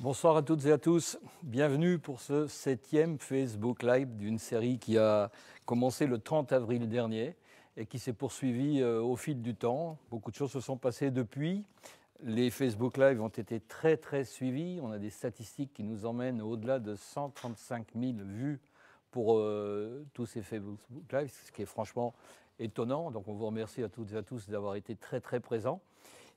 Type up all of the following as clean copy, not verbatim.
Bonsoir à toutes et à tous. Bienvenue pour ce 7e Facebook Live d'une série qui a commencé le 30 avril dernier et qui s'est poursuivie au fil du temps. Beaucoup de choses se sont passées depuis. Les Facebook Live ont été très suivis. On a des statistiques qui nous emmènent au-delà de 135 000 vues pour tous ces Facebook Live, ce qui est franchement étonnant. Donc on vous remercie à toutes et à tous d'avoir été très présents.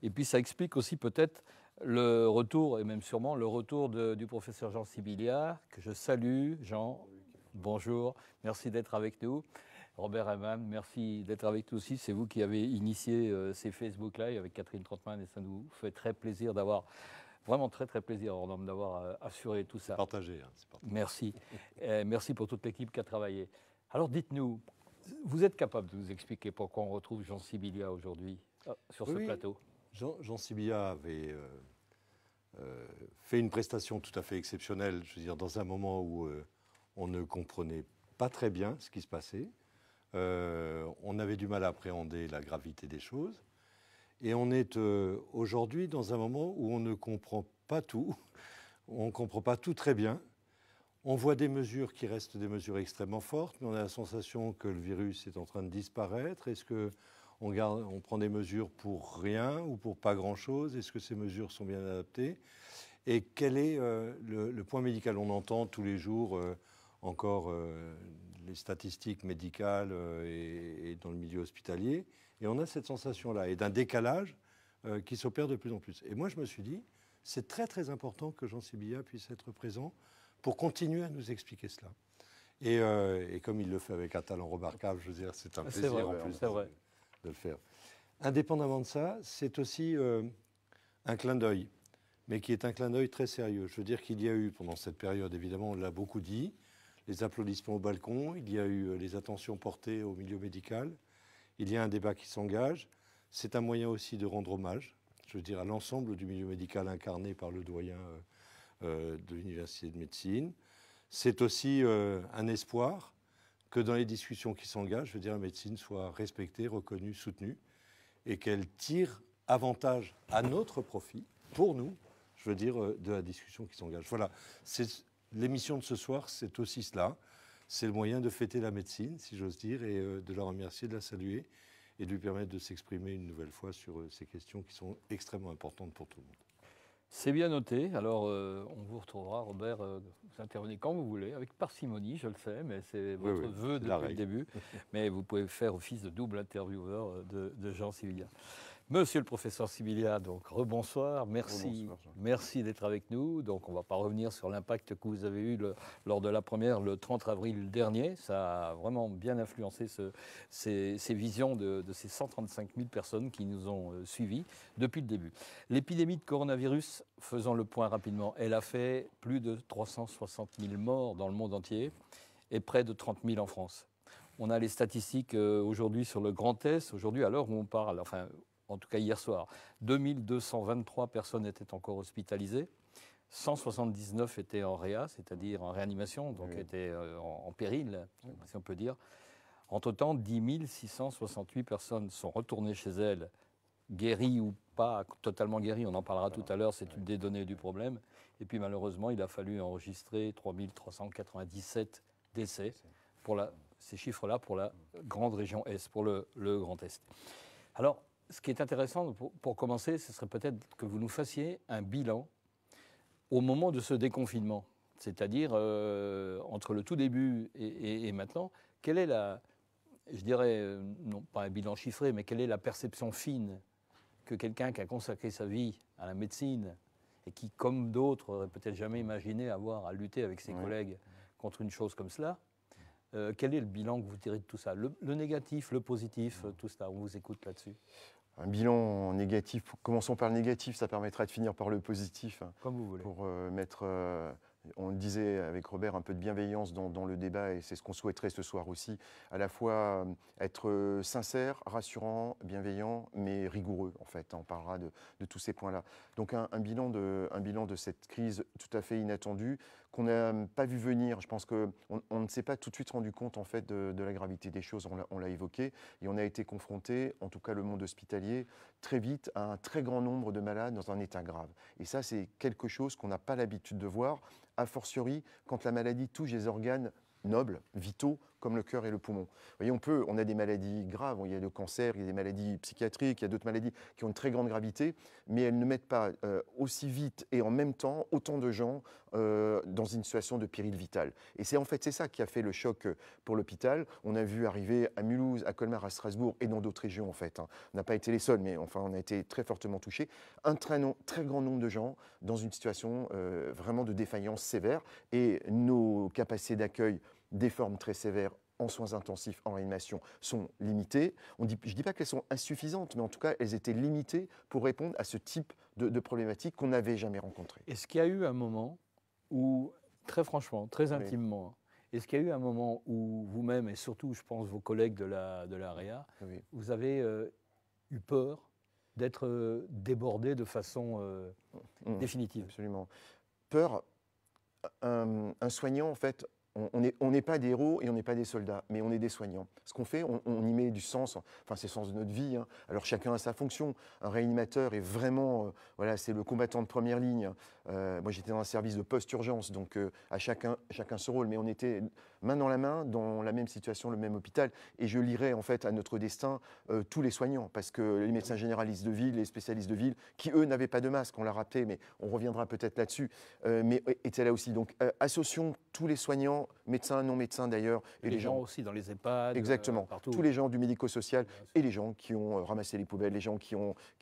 Et puis ça explique aussi peut-être le retour, et même sûrement le retour du professeur Jean Sibilia, que je salue. Jean, bonjour, merci d'être avec nous. Robert Hayman, merci d'être avec nous aussi. C'est vous qui avez initié ces Facebook Live avec Catherine Trottmann et ça nous fait très plaisir d'avoir, vraiment très plaisir, Ordom, d'avoir assuré tout ça. Partagé, hein, c'est partagé. Merci. Merci pour toute l'équipe qui a travaillé. Alors dites-nous, vous êtes capable de nous expliquer pourquoi on retrouve Jean Sibilia aujourd'hui sur ce plateau? Jean Sibilia avait fait une prestation tout à fait exceptionnelle, je veux dire, dans un moment où on ne comprenait pas très bien ce qui se passait. On avait du mal à appréhender la gravité des choses. Et on est aujourd'hui dans un moment où on ne comprend pas tout. On ne comprend pas tout très bien. On voit des mesures qui restent des mesures extrêmement fortes, mais on a la sensation que le virus est en train de disparaître. Est-ce qu'on prend des mesures pour rien ou pour pas grand-chose? Est-ce que ces mesures sont bien adaptées? Et quel est le point médical? On entend tous les jours encore les statistiques médicales et dans le milieu hospitalier. Et on a cette sensation-là, et d'un décalage qui s'opère de plus en plus. Et moi, je me suis dit, c'est très important que Jean Sibilia puisse être présent pour continuer à nous expliquer cela. Et comme il le fait avec un talent remarquable, je veux dire, c'est un plaisir en plus de le faire. Indépendamment de ça, c'est aussi un clin d'œil, mais qui est un clin d'œil très sérieux. Je veux dire qu'il y a eu, pendant cette période, évidemment, on l'a beaucoup dit, les applaudissements au balcon, il y a eu les attentions portées au milieu médical, il y a un débat qui s'engage. C'est un moyen aussi de rendre hommage, je veux dire, à l'ensemble du milieu médical incarné par le doyen de l'Université de médecine. C'est aussi un espoir que dans les discussions qui s'engagent, je veux dire, la médecine soit respectée, reconnue, soutenue, et qu'elle tire avantage à notre profit, pour nous, je veux dire, de la discussion qui s'engage. Voilà, l'émission de ce soir, c'est aussi cela. C'est le moyen de fêter la médecine, si j'ose dire, et de la remercier, de la saluer, et de lui permettre de s'exprimer une nouvelle fois sur ces questions qui sont extrêmement importantes pour tout le monde. C'est bien noté. Alors, on vous retrouvera, Robert, vous intervenez quand vous voulez, avec parcimonie, je le sais, mais c'est votre vœu depuis le début. Mais vous pouvez faire office de double intervieweur de Jean Sibilia. Monsieur le professeur Sibilia, donc rebonsoir, merci, merci d'être avec nous. Donc on ne va pas revenir sur l'impact que vous avez eu lors de la première le 30 avril dernier. Ça a vraiment bien influencé ces visions de ces 135 000 personnes qui nous ont suivis depuis le début. L'épidémie de coronavirus, faisons le point rapidement, elle a fait plus de 360 000 morts dans le monde entier et près de 30 000 en France. On a les statistiques aujourd'hui sur le Grand Est, aujourd'hui à l'heure où on parle, enfin en tout cas hier soir, 2223 personnes étaient encore hospitalisées, 179 étaient en réa, c'est-à-dire en réanimation, donc étaient en péril, si on peut dire. Entre-temps, 10 668 personnes sont retournées chez elles, guéries ou pas totalement guéries, on en parlera tout à l'heure, c'est une des données du problème. Et puis malheureusement, il a fallu enregistrer 397 décès pour ces chiffres-là pour la grande région Est, pour le Grand Est. Alors, ce qui est intéressant, pour commencer, ce serait peut-être que vous nous fassiez un bilan au moment de ce déconfinement, c'est-à-dire entre le tout début et maintenant, quelle est je dirais, non pas un bilan chiffré, mais quelle est la perception fine que quelqu'un qui a consacré sa vie à la médecine et qui, comme d'autres, n'aurait peut-être jamais imaginé avoir à lutter avec ses collègues contre une chose comme cela, quel est le bilan que vous tirez de tout ça? Le négatif, le positif, tout ça, on vous écoute là-dessus. Un bilan négatif, commençons par le négatif, ça permettra de finir par le positif. Comme vous voulez. Pour mettre On le disait avec Robert, un peu de bienveillance dans le débat, et c'est ce qu'on souhaiterait ce soir aussi. À la fois être sincère, rassurant, bienveillant, mais rigoureux, en fait. On parlera de tous ces points-là. Donc un bilan de cette crise tout à fait inattendue, qu'on n'a pas vu venir. Je pense qu'on ne s'est pas tout de suite rendu compte, en fait, de la gravité des choses. On l'a évoqué, et on a été confronté, en tout cas le monde hospitalier, très vite à un très grand nombre de malades dans un état grave. Et ça, c'est quelque chose qu'on n'a pas l'habitude de voir, a fortiori quand la maladie touche des organes nobles, vitaux, comme le cœur et le poumon. Vous voyez, on a des maladies graves, il y a le cancer, il y a des maladies psychiatriques, il y a d'autres maladies qui ont une très grande gravité, mais elles ne mettent pas aussi vite et en même temps autant de gens dans une situation de péril vital. Et c'est ça qui a fait le choc pour l'hôpital. On a vu arriver à Mulhouse, à Colmar, à Strasbourg et dans d'autres régions, en fait. On n'a pas été les seuls, mais enfin, on a été très fortement touchés. Un très grand nombre de gens dans une situation vraiment de défaillance sévère, et nos capacités d'accueil des formes très sévères en soins intensifs, en réanimation, sont limitées. Je ne dis pas qu'elles sont insuffisantes, mais en tout cas, elles étaient limitées pour répondre à ce type de problématiques qu'on n'avait jamais rencontrées. Est-ce qu'il y a eu un moment où, très franchement, très intimement, est-ce qu'il y a eu un moment où vous-même, et surtout, je pense, vos collègues de la Réa, vous avez eu peur d'être débordé de façon définitive? Absolument. Peur, un soignant, en fait, on n'est pas des héros et on n'est pas des soldats, mais on est des soignants. Ce qu'on fait, on y met du sens, enfin c'est le sens de notre vie. Hein. Alors chacun a sa fonction. Un réanimateur est vraiment, c'est le combattant de première ligne. Moi j'étais dans un service de post-urgence, donc à chacun ce rôle, mais on était main dans la main, dans la même situation, le même hôpital. Et je lirais en fait à notre destin tous les soignants, parce que les médecins généralistes de ville, les spécialistes de ville, qui eux n'avaient pas de masque, on l'a rappelé, mais on reviendra peut-être là-dessus, mais étaient là aussi. Donc associons tous les soignants, médecins, non médecins d'ailleurs. Et les gens aussi dans les EHPAD. Exactement. Partout. Tous les gens du médico-social et les gens qui ont ramassé les poubelles, les gens qui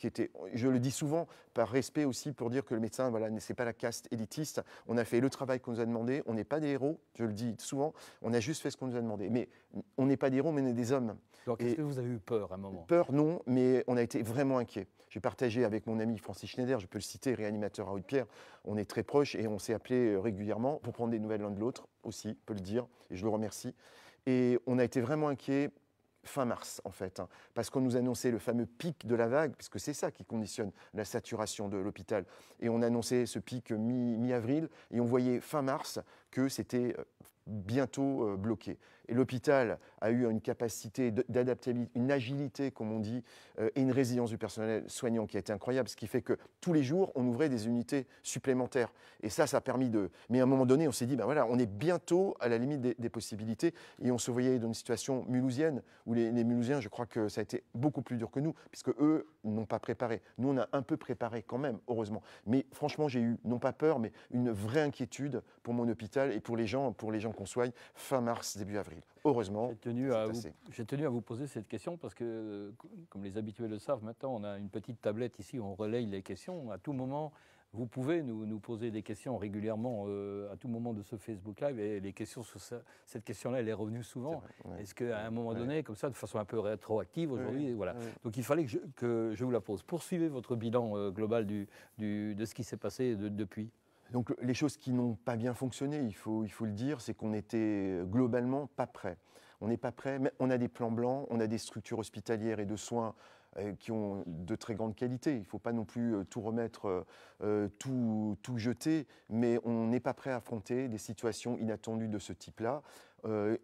étaient, je le dis souvent, par respect aussi, pour dire que le médecin, c'est pas la caste élitiste. On a fait le travail qu'on nous a demandé. On n'est pas des héros, je le dis souvent. On a juste fait ce qu'on nous a demandé. Mais on n'est pas des héros, mais on est des hommes. Donc, est-ce que vous avez eu peur à un moment? Peur, non, mais on a été vraiment inquiets. J'ai partagé avec mon ami Francis Schneider, je peux le citer, réanimateur à Haute-Pierre. On est très proches et on s'est appelés régulièrement pour prendre des nouvelles l'un de l'autre aussi, je peux le dire, et je le remercie. Et on a été vraiment inquiets fin mars, en fait, parce qu'on nous annonçait le fameux pic de la vague, puisque c'est ça qui conditionne la saturation de l'hôpital. Et on annonçait ce pic mi-avril, et on voyait fin mars que c'était bientôt bloqué. Et l'hôpital a eu une capacité d'adaptabilité, une agilité, comme on dit, et une résilience du personnel soignant qui a été incroyable, ce qui fait que tous les jours, on ouvrait des unités supplémentaires. Et ça a permis de... Mais à un moment donné, on s'est dit, on est bientôt à la limite des possibilités, et on se voyait dans une situation mulhousienne, où les Mulhousiens, je crois que ça a été beaucoup plus dur que nous, puisque eux n'ont pas préparé. Nous, on a un peu préparé quand même, heureusement. Mais franchement, j'ai eu, non pas peur, mais une vraie inquiétude pour mon hôpital et pour les gens qu'on soigne fin mars, début avril. Heureusement, j'ai tenu à vous poser cette question parce que, comme les habitués le savent, maintenant on a une petite tablette ici où on relaye les questions. À tout moment, vous pouvez nous poser des questions régulièrement à tout moment de ce Facebook Live. Et les questions sur cette question-là, elle est revenue souvent. Est-ce qu'à un moment donné, comme ça, de façon un peu rétroactive aujourd'hui, voilà. Donc il fallait que je vous la pose. Poursuivez votre bilan global de ce qui s'est passé depuis. Donc les choses qui n'ont pas bien fonctionné, il faut le dire, c'est qu'on était globalement pas prêts. On n'est pas prêts, mais on a des plans blancs, on a des structures hospitalières et de soins qui ont de très grande qualité. Il ne faut pas non plus tout remettre, tout jeter, mais on n'est pas prêt à affronter des situations inattendues de ce type-là.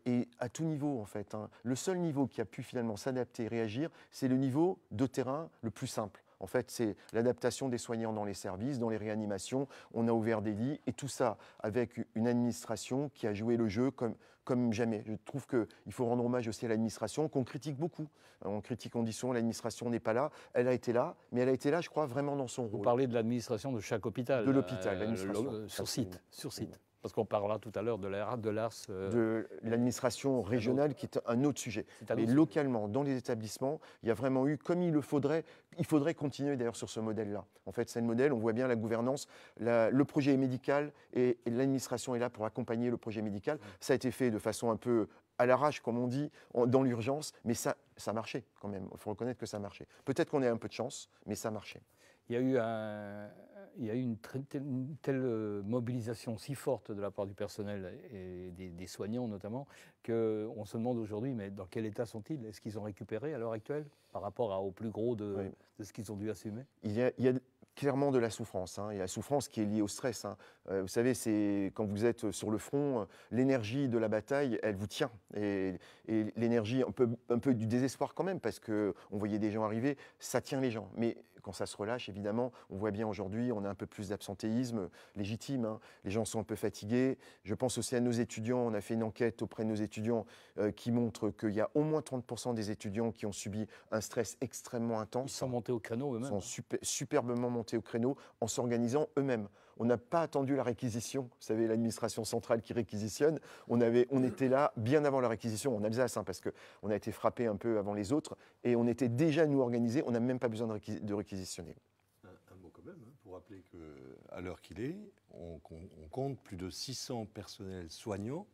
Et à tout niveau, en fait. Le seul niveau qui a pu finalement s'adapter et réagir, c'est le niveau de terrain le plus simple. En fait, c'est l'adaptation des soignants dans les services, dans les réanimations. On a ouvert des lits et tout ça avec une administration qui a joué le jeu comme jamais. Je trouve qu'il faut rendre hommage aussi à l'administration, qu'on critique beaucoup. On critique, on dit souvent, l'administration n'est pas là. Elle a été là, mais elle a été là, je crois, vraiment dans son rôle. Vous parlez de l'administration de chaque hôpital. De l'hôpital, l'administration. Sur site. Parce qu'on parlera tout à l'heure de l'ARS. De l'administration régionale, qui est un autre sujet. Mais localement, dans les établissements, il y a vraiment eu, comme il faudrait continuer d'ailleurs sur ce modèle-là. En fait, c'est le modèle, on voit bien la gouvernance, le projet est médical et l'administration est là pour accompagner le projet médical. Ça a été fait de façon un peu à l'arrache, comme on dit, dans l'urgence, mais ça marchait quand même. Il faut reconnaître que ça marchait. Peut-être qu'on a un peu de chance, mais ça marchait. il y a eu une telle mobilisation si forte de la part du personnel et des soignants notamment, qu'on se demande aujourd'hui, mais dans quel état sont-ils? Est-ce qu'ils ont récupéré à l'heure actuelle par rapport au plus gros de ce qu'ils ont dû assumer? Il y a clairement de la souffrance. Il y a la souffrance qui est liée au stress. Vous savez, c'est quand vous êtes sur le front, l'énergie de la bataille, elle vous tient. Et l'énergie, un peu du désespoir quand même, parce qu'on voyait des gens arriver, ça tient les gens. Mais quand ça se relâche, évidemment, on voit bien aujourd'hui, on a un peu plus d'absentéisme légitime. Les gens sont un peu fatigués. Je pense aussi à nos étudiants. On a fait une enquête auprès de nos étudiants qui montre qu'il y a au moins 30% des étudiants qui ont subi un stress extrêmement intense. Ils sont montés au créneau eux-mêmes. Ils sont superbement montés au créneau en s'organisant eux-mêmes. On n'a pas attendu la réquisition. Vous savez, l'administration centrale qui réquisitionne. On était là bien avant la réquisition en Alsace, parce qu'on a été frappé un peu avant les autres. Et on était déjà, nous, organisés. On n'a même pas besoin de réquisitionner. Un mot quand même, pour rappeler qu'à l'heure qu'il est, on compte plus de 600 personnels soignants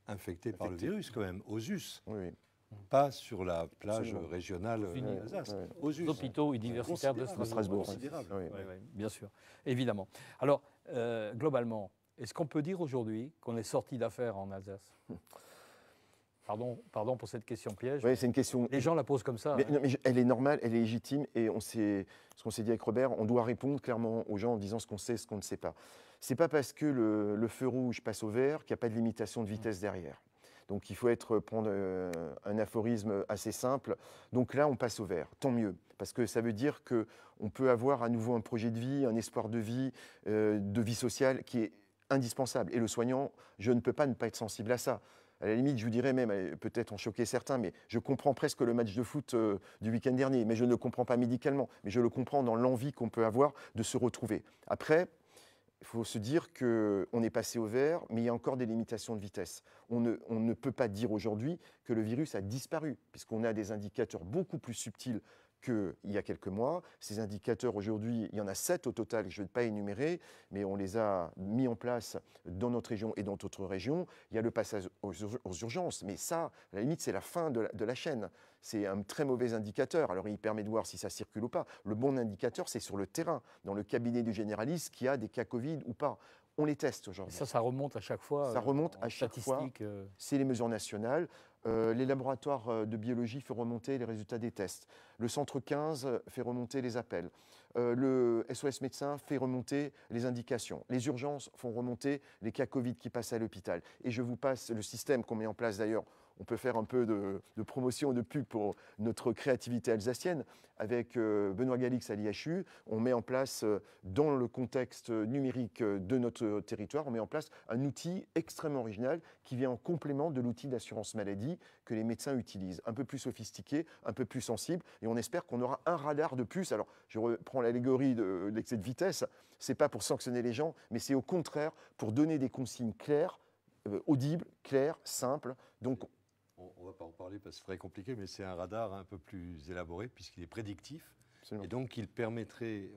infectés par le virus quand même, aux US. Oui. Pas sur la plage régionale d'Alsace, aux US. Hôpitaux universitaires de Strasbourg. Considérable. Oui, bien sûr, évidemment. Alors, globalement, est-ce qu'on peut dire aujourd'hui qu'on est sorti d'affaires en Alsace? Pardon pour cette question piège. Oui, c'est une question. Les gens la posent comme ça. Mais elle est normale, elle est légitime, et ce qu'on s'est dit avec Robert, on doit répondre clairement aux gens en disant ce qu'on sait, ce qu'on ne sait pas. C'est pas parce que le feu rouge passe au vert qu'il n'y a pas de limitation de vitesse derrière. Donc il faut prendre un aphorisme assez simple. Donc là, on passe au vert, tant mieux, parce que ça veut dire qu'on peut avoir à nouveau un projet de vie, un espoir de vie sociale qui est indispensable. Et le soignant, je ne peux pas ne pas être sensible à ça. À la limite, je vous dirais même, peut-être en choquer certains, mais je comprends presque le match de foot du week-end dernier, mais je ne le comprends pas médicalement, mais je le comprends dans l'envie qu'on peut avoir de se retrouver. Après, il faut se dire qu'on est passé au vert, mais il y a encore des limitations de vitesse. On ne peut pas dire aujourd'hui que le virus a disparu, puisqu'on a des indicateurs beaucoup plus subtils qu'il y a quelques mois. Ces indicateurs, aujourd'hui, il y en a 7 au total, je ne vais pas énumérer, mais on les a mis en place dans notre région et dans d'autres régions. Il y a le passage aux urgences, mais ça, à la limite, c'est la fin de la chaîne. C'est un très mauvais indicateur. Alors, il permet de voir si ça circule ou pas. Le bon indicateur, c'est sur le terrain, dans le cabinet du généraliste, qui a des cas Covid ou pas. On les teste aujourd'hui. Ça remonte à chaque fois. Ça remonte à chaque fois. C'est les mesures nationales. Les laboratoires de biologie font remonter les résultats des tests. Le centre 15 fait remonter les appels. Le SOS médecin fait remonter les indications. Les urgences font remonter les cas Covid qui passent à l'hôpital. Et je vous passe le système qu'on met en place d'ailleurs. On peut faire un peu de promotion, de pub pour notre créativité alsacienne. Avec Benoît Galix à l'IHU, on met en place, dans le contexte numérique de notre territoire, on met en place un outil extrêmement original qui vient en complément de l'outil d'assurance maladie que les médecins utilisent. Un peu plus sophistiqué, un peu plus sensible, et on espère qu'on aura un radar de plus. Alors, je reprends l'allégorie de l'excès de vitesse, ce n'est pas pour sanctionner les gens, mais c'est au contraire pour donner des consignes claires, audibles, claires, simples. Donc, on ne va pas en parler parce que c'est très compliqué, mais c'est un radar un peu plus élaboré puisqu'il est prédictif. Absolument. Et donc il permettrait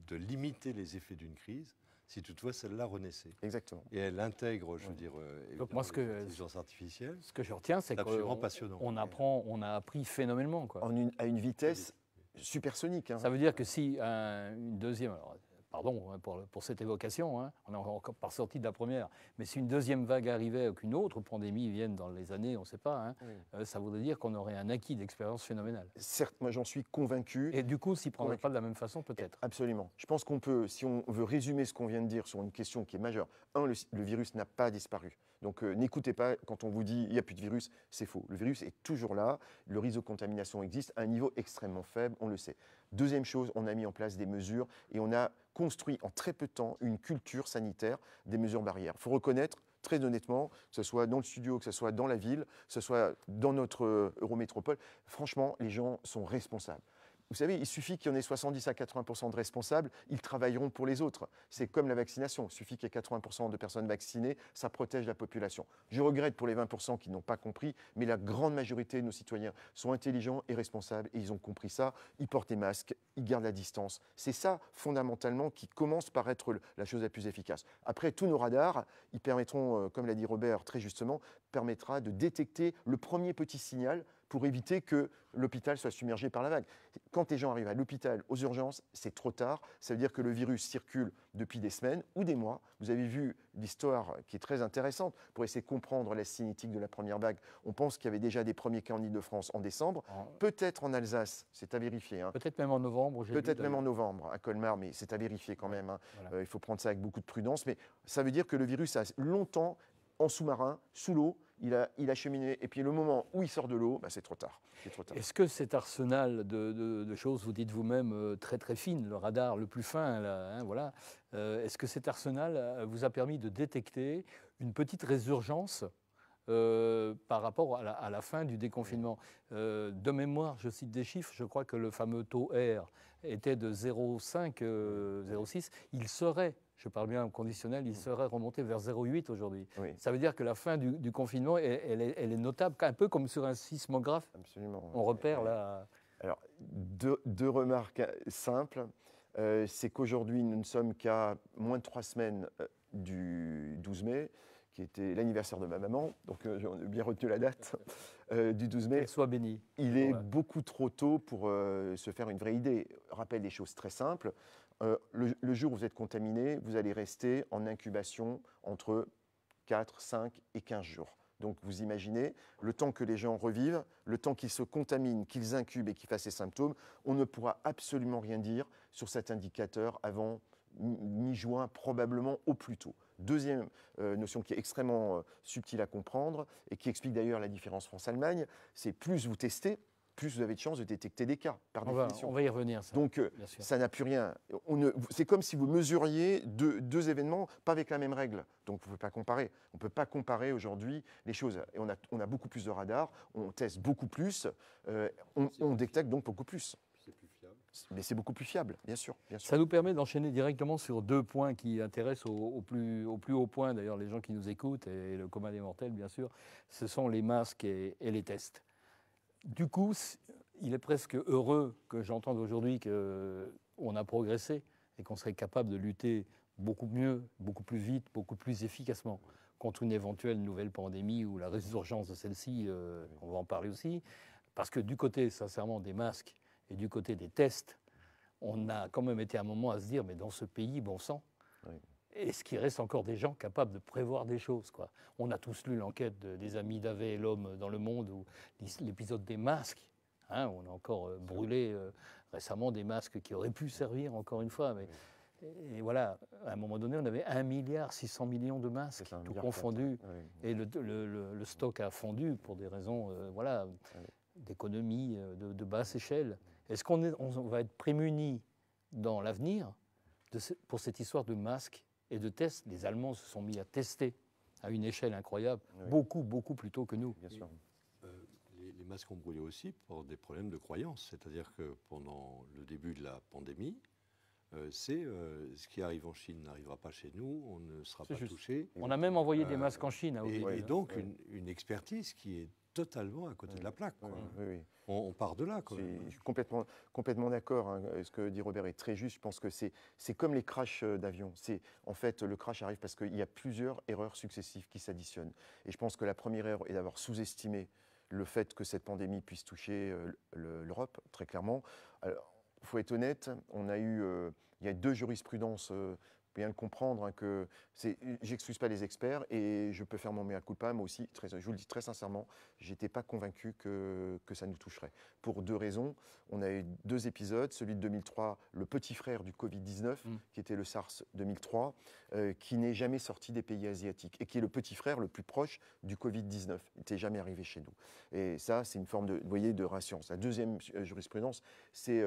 de limiter les effets d'une crise si toutefois celle-là renaissait. Exactement. Et elle intègre, je veux dire, donc moi, l'intelligence artificielle. Ce que je retiens, c'est qu'on a appris phénoménalement. À une vitesse supersonique. Ça veut dire que si une deuxième... Alors, pardon pour cette évocation, on n'est encore pas sorti de la première, mais si une deuxième vague arrivait ou qu'une autre pandémie vienne dans les années, on ne sait pas, ça voudrait dire qu'on aurait un acquis d'expérience phénoménale. Certes, moi j'en suis convaincu. Et du coup, s'y prendrait pas de la même façon peut-être. Absolument. Je pense qu'on peut, si on veut résumer ce qu'on vient de dire sur une question qui est majeure, le virus n'a pas disparu. Donc n'écoutez pas quand on vous dit il n'y a plus de virus, c'est faux. Le virus est toujours là, le risque de contamination existe à un niveau extrêmement faible, on le sait. Deuxième chose, on a mis en place des mesures et on a construit en très peu de temps une culture sanitaire des mesures barrières. Il faut reconnaître, très honnêtement, que ce soit dans le studio, que ce soit dans la ville, que ce soit dans notre Eurométropole, franchement, les gens sont responsables. Vous savez, il suffit qu'il y en ait 70 à 80% de responsables, ils travailleront pour les autres. C'est comme la vaccination, il suffit qu'il y ait 80% de personnes vaccinées, ça protège la population. Je regrette pour les 20% qui n'ont pas compris, mais la grande majorité de nos citoyens sont intelligents et responsables et ils ont compris ça, ils portent des masques, ils gardent la distance. C'est ça, fondamentalement, qui commence par être la chose la plus efficace. Après, tous nos radars, ils permettront, comme l'a dit Robert très justement, permettra de détecter le premier petit signal, pour éviter que l'hôpital soit submergé par la vague. Quand les gens arrivent à l'hôpital, aux urgences, c'est trop tard. Ça veut dire que le virus circule depuis des semaines ou des mois. Vous avez vu l'histoire qui est très intéressante pour essayer de comprendre la cinétique de la première vague. On pense qu'il y avait déjà des premiers cas en Ile-de-France en décembre, peut-être en Alsace, c'est à vérifier. Hein. Peut-être même en novembre. Peut-être même en novembre, à Colmar, mais c'est à vérifier quand même. Hein. Voilà. Il faut prendre ça avec beaucoup de prudence. Mais ça veut dire que le virus a longtemps, en sous-marin, sous l'eau, il a cheminé. Et puis le moment où il sort de l'eau, c'est trop tard. Est-ce que cet arsenal de choses, vous dites vous-même, très très fine, le radar le plus fin, là, hein, voilà, est-ce que cet arsenal vous a permis de détecter une petite résurgence par rapport à la fin du déconfinement? De mémoire, je cite des chiffres, je crois que le fameux taux R était de 0,5, 0,6. Il serait, je parle bien en conditionnel, il serait remonté vers 0,8 aujourd'hui. Oui. Ça veut dire que la fin du confinement, elle est notable, un peu comme sur un sismographe. Absolument. On repère là. Alors, deux remarques simples. C'est qu'aujourd'hui, nous ne sommes qu'à moins de 3 semaines du 12 mai, qui était l'anniversaire de ma maman, donc j'ai bien retenu la date du 12 mai. Qu'elle soit bénie. Il est beaucoup trop tôt pour se faire une vraie idée. Rappelle des choses très simples. Le jour où vous êtes contaminé, vous allez rester en incubation entre 4, 5 et 15 jours. Donc vous imaginez, le temps que les gens revivent, le temps qu'ils se contaminent, qu'ils incubent et qu'ils fassent ces symptômes, on ne pourra absolument rien dire sur cet indicateur avant mi-juin, probablement au plus tôt. Deuxième notion qui est extrêmement subtile à comprendre et qui explique d'ailleurs la différence France-Allemagne, c'est plus vous testez, plus vous avez de chances de détecter des cas, par définition. On va y revenir. Ça. Donc, ça n'a plus rien. C'est comme si vous mesuriez deux événements, pas avec la même règle. Donc, vous ne pouvez pas comparer. On ne peut pas comparer aujourd'hui les choses. Et on a beaucoup plus de radars, on teste beaucoup plus, on détecte donc beaucoup plus. C'est plus fiable. Mais c'est beaucoup plus fiable, bien sûr, bien sûr. Ça nous permet d'enchaîner directement sur 2 points qui intéressent au plus haut point, d'ailleurs, les gens qui nous écoutent, et le commun des mortels, bien sûr. Ce sont les masques et les tests. Du coup, il est presque heureux que j'entende aujourd'hui qu'on a progressé et qu'on serait capable de lutter beaucoup mieux, beaucoup plus vite, beaucoup plus efficacement contre une éventuelle nouvelle pandémie ou la résurgence de celle-ci, on va en parler aussi. Parce que du côté, sincèrement, des masques et du côté des tests, on a quand même été un moment à se dire, mais dans ce pays, bon sang, est-ce qu'il reste encore des gens capables de prévoir des choses, quoi? On a tous lu l'enquête des amis d'Havet et l'homme dans le monde, ou l'épisode des masques. Hein, on a encore brûlé récemment des masques qui auraient pu servir, encore une fois. Mais, et voilà, à un moment donné, on avait 1,6 milliard de masques, tout confondu. Et le stock a fondu pour des raisons d'économie de basse échelle. Est-ce qu'on va être prémunis dans l'avenir pour cette histoire de masques et de tests? Les Allemands se sont mis à tester à une échelle incroyable, beaucoup plus tôt que nous. Bien sûr. Les masques ont brûlé aussi pour des problèmes de croyance. C'est-à-dire que pendant le début de la pandémie, ce qui arrive en Chine n'arrivera pas chez nous, on ne sera pas touché. On a même envoyé des masques en Chine. Et donc une expertise qui est totalement à côté de la plaque. Quoi. On part de là. Je suis complètement d'accord. Hein. Ce que dit Robert est très juste. Je pense que c'est comme les crashs d'avions. En fait, le crash arrive parce qu'il y a plusieurs erreurs successives qui s'additionnent. Et je pense que la première erreur est d'avoir sous-estimé le fait que cette pandémie puisse toucher l'Europe, très clairement. Il faut être honnête, il y a 2 jurisprudences, bien le comprendre, hein, que j'excuse pas les experts et je peux faire mon mea culpa, moi aussi, je vous le dis très sincèrement, j'étais pas convaincu que ça nous toucherait. Pour 2 raisons, on a eu 2 épisodes, celui de 2003, le petit frère du Covid-19, qui était le SARS 2003, qui n'est jamais sorti des pays asiatiques et qui est le petit frère le plus proche du Covid-19, il n'était jamais arrivé chez nous. Et ça, c'est une forme de rassurance. La deuxième jurisprudence, c'est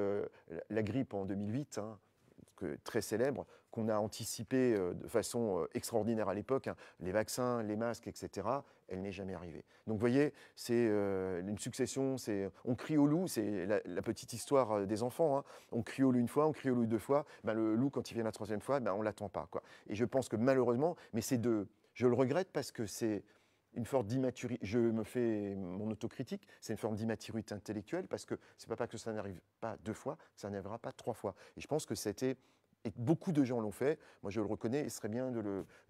la grippe en 2008, hein, très célèbre, qu'on a anticipé de façon extraordinaire à l'époque, hein, les vaccins, les masques, etc., elle n'est jamais arrivée. Donc vous voyez, c'est une succession, on crie au loup, c'est la petite histoire des enfants, hein. On crie au loup une fois, on crie au loup 2 fois, le loup, quand il vient la 3e fois, on ne l'attend pas, quoi. Et je pense que malheureusement, mais je le regrette parce que c'est une forme d'immaturité, je me fais mon autocritique, c'est une forme d'immaturité intellectuelle parce que c'est pas que ça n'arrive pas 2 fois, ça n'arrivera pas 3 fois. Et je pense que et beaucoup de gens l'ont fait, moi je le reconnais et ce serait bien de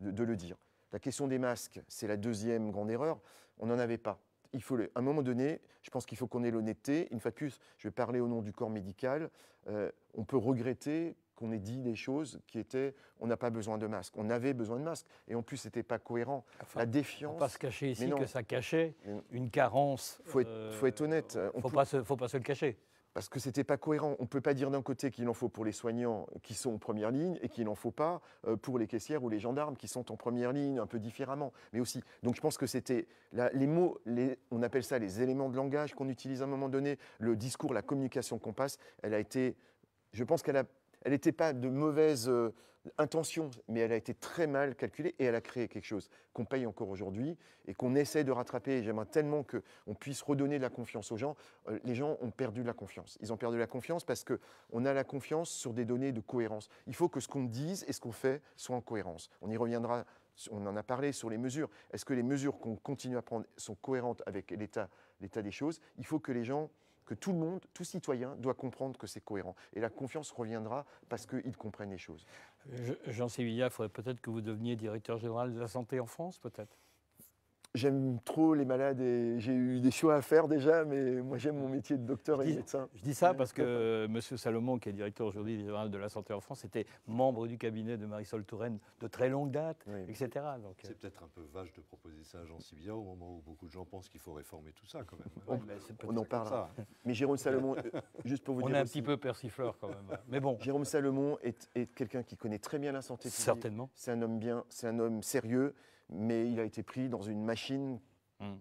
le dire. La question des masques, c'est la 2e grande erreur, on n'en avait pas. à un moment donné, je pense qu'il faut qu'on ait l'honnêteté. Une fois de plus, je vais parler au nom du corps médical. On peut regretter qu'on ait dit des choses qui étaient on n'a pas besoin de masque. On avait besoin de masque. Et en plus, ce n'était pas cohérent. Enfin, la défiance. Il ne faut pas se cacher ici que ça cachait une carence. Il faut être honnête. Il ne faut pas se le cacher. Parce que ce n'était pas cohérent. On ne peut pas dire d'un côté qu'il en faut pour les soignants qui sont en première ligne et qu'il n'en faut pas pour les caissières ou les gendarmes qui sont en première ligne un peu différemment. Mais aussi, donc je pense que c'était les mots, on appelle ça les éléments de langage qu'on utilise à un moment donné, le discours, la communication qu'on passe, elle a été, je pense qu'elle n'était pas de mauvaise intention, mais elle a été très mal calculée et elle a créé quelque chose qu'on paye encore aujourd'hui et qu'on essaie de rattraper. Et j'aimerais tellement qu'on puisse redonner de la confiance aux gens. Les gens ont perdu la confiance. Ils ont perdu la confiance parce qu'on a la confiance sur des données de cohérence. Il faut que ce qu'on dise et ce qu'on fait soit en cohérence. On y reviendra, on en a parlé sur les mesures. Est-ce que les mesures qu'on continue à prendre sont cohérentes avec l'état des choses? Il faut que les gens... que tout le monde, tout citoyen doit comprendre que c'est cohérent. Et la confiance reviendra parce qu'ils comprennent les choses. Jean Sévillia, il faudrait peut-être que vous deveniez directeur général de la santé en France, peut-être. J'aime trop les malades et j'ai eu des choix à faire déjà, mais moi j'aime mon métier de docteur et de médecin. Je dis ça parce que M. Salomon, qui est directeur aujourd'hui général de la santé en France, était membre du cabinet de Marisol Touraine de très longue date, oui. etc. C'est peut-être un peu vache de proposer ça à Jean Sévillia au moment où beaucoup de gens pensent qu'il faut réformer tout ça quand même. On en parle. Mais Jérôme Salomon, juste pour vous dire. On est un petit peu persifleur quand même. Mais bon. Jérôme Salomon est quelqu'un qui connaît très bien la santé publique. Certainement. C'est un homme bien, c'est un homme sérieux. Mais il a été pris dans une machine.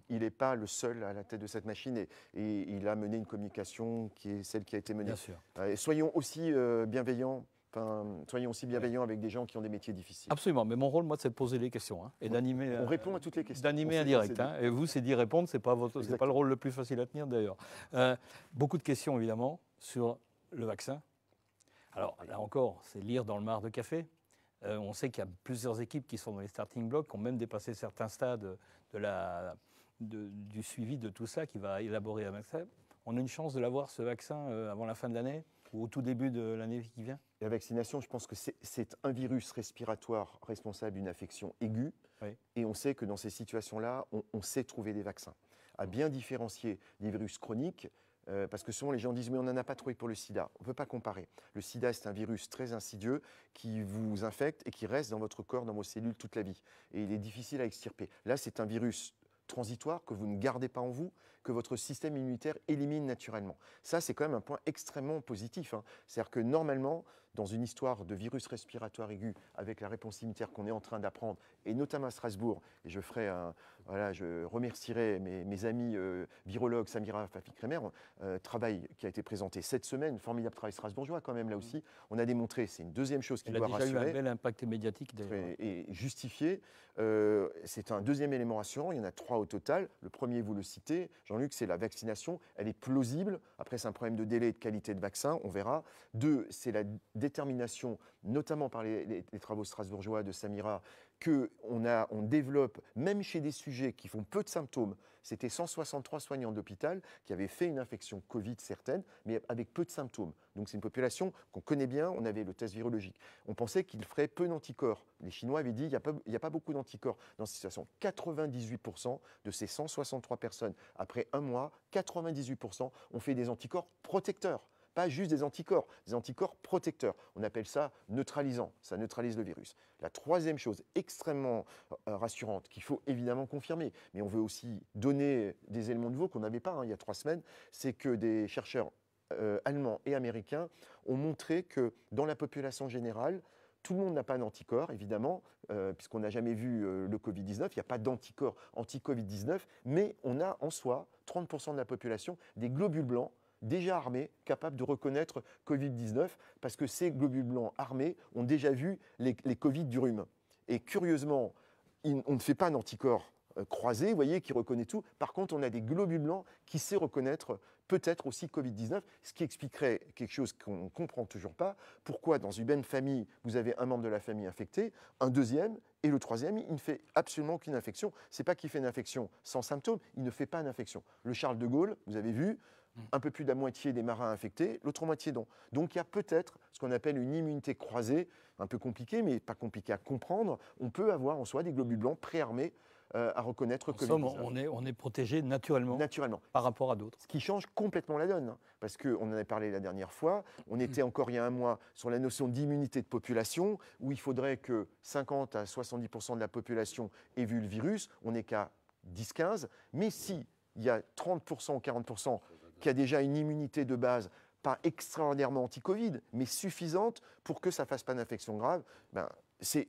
Il n'est pas le seul à la tête de cette machine et il a mené une communication qui est celle qui a été menée. Bien sûr. Soyons aussi bienveillants. Soyons aussi bienveillants avec des gens qui ont des métiers difficiles. Absolument. Mais mon rôle, moi, c'est de poser les questions et d'animer. On répond à toutes les questions. D'animer un direct. Et vous, c'est d'y répondre. C'est pas le rôle le plus facile à tenir d'ailleurs. Beaucoup de questions évidemment sur le vaccin. Alors là encore, c'est lire dans le mar de café. On sait qu'il y a plusieurs équipes qui sont dans les starting blocks, qui ont même dépassé certains stades du suivi de tout ça, qui va élaborer un vaccin. On a une chance de l'avoir, ce vaccin, avant la fin de l'année ou au tout début de l'année qui vient? La vaccination, je pense que c'est un virus respiratoire responsable d'une affection aiguë. Oui. Et on sait que dans ces situations-là, on sait trouver des vaccins. À bien différencier des virus chroniques, parce que souvent les gens disent mais on n'en a pas trouvé pour le sida. On ne peut pas comparer. Le sida, c'est un virus très insidieux qui vous infecte et qui reste dans votre corps, dans vos cellules toute la vie. Et il est difficile à extirper. Là, c'est un virus transitoire que vous ne gardez pas en vous, que votre système immunitaire élimine naturellement. Ça, c'est quand même un point extrêmement positif. C'est-à-dire que normalement, dans une histoire de virus respiratoire aigu, avec la réponse immunitaire qu'on est en train d'apprendre, et notamment à Strasbourg, et je remercierai mes amis virologues, Samira Fafi-Kremer, travail qui a été présenté cette semaine, formidable travail strasbourgeois quand même là aussi. On a démontré, c'est une deuxième chose qui doit rassurer. Il a déjà eu un bel impact médiatique d'ailleurs. Et justifié. C'est un deuxième élément rassurant, il y en a 3 au total. Le premier, vous le citez, Jean-Luc, c'est la vaccination. Elle est plausible. Après, c'est un problème de délai et de qualité de vaccin, on verra. 2, c'est la détermination, notamment par les travaux strasbourgeois de Samira, qu'on développe, même chez des sujets qui font peu de symptômes. C'était 163 soignants d'hôpital qui avaient fait une infection Covid certaine, mais avec peu de symptômes. Donc c'est une population qu'on connaît bien, on avait le test virologique. On pensait qu'il ferait peu d'anticorps. Les Chinois avaient dit qu'il n'y a pas beaucoup d'anticorps dans cette situation. 98% de ces 163 personnes, après un mois, 98% ont fait des anticorps protecteurs. Pas juste des anticorps protecteurs. On appelle ça neutralisant, ça neutralise le virus. La troisième chose extrêmement rassurante, qu'il faut évidemment confirmer, mais on veut aussi donner des éléments nouveaux qu'on n'avait pas il y a 3 semaines, c'est que des chercheurs allemands et américains ont montré que dans la population générale, tout le monde n'a pas d'anticorps, évidemment, puisqu'on n'a jamais vu le Covid-19, il n'y a pas d'anticorps anti-Covid-19, mais on a en soi, 30% de la population, des globules blancs déjà armés, capables de reconnaître Covid-19, parce que ces globules blancs armés ont déjà vu les Covid du rhume. Et curieusement, on ne fait pas d'anticorps croisés, vous voyez, qui reconnaît tout. Par contre, on a des globules blancs qui savent reconnaître peut-être aussi Covid-19, ce qui expliquerait quelque chose qu'on ne comprend toujours pas. Pourquoi dans une même famille, vous avez un membre de la famille infecté, un deuxième, et le troisième, il ne fait absolument aucune infection. Ce n'est pas qu'il fait une infection sans symptômes, il ne fait pas d'infection. Le Charles de Gaulle, vous avez vu, un peu plus de la moitié des marins infectés, l'autre moitié non. Donc il y a peut-être ce qu'on appelle une immunité croisée, un peu compliqué, mais pas compliqué à comprendre. On peut avoir en soi des globules blancs préarmés à reconnaître que... En somme, on est protégé naturellement par rapport à d'autres. Ce qui change complètement la donne, hein, parce qu'on en a parlé la dernière fois, on était encore il y a un mois sur la notion d'immunité de population, où il faudrait que 50 à 70% de la population ait vu le virus, on n'est qu'à 10-15, mais si il y a 30% ou 40% qui a déjà une immunité de base, pas extraordinairement anti-Covid, mais suffisante pour que ça ne fasse pas d'infection grave, ben, si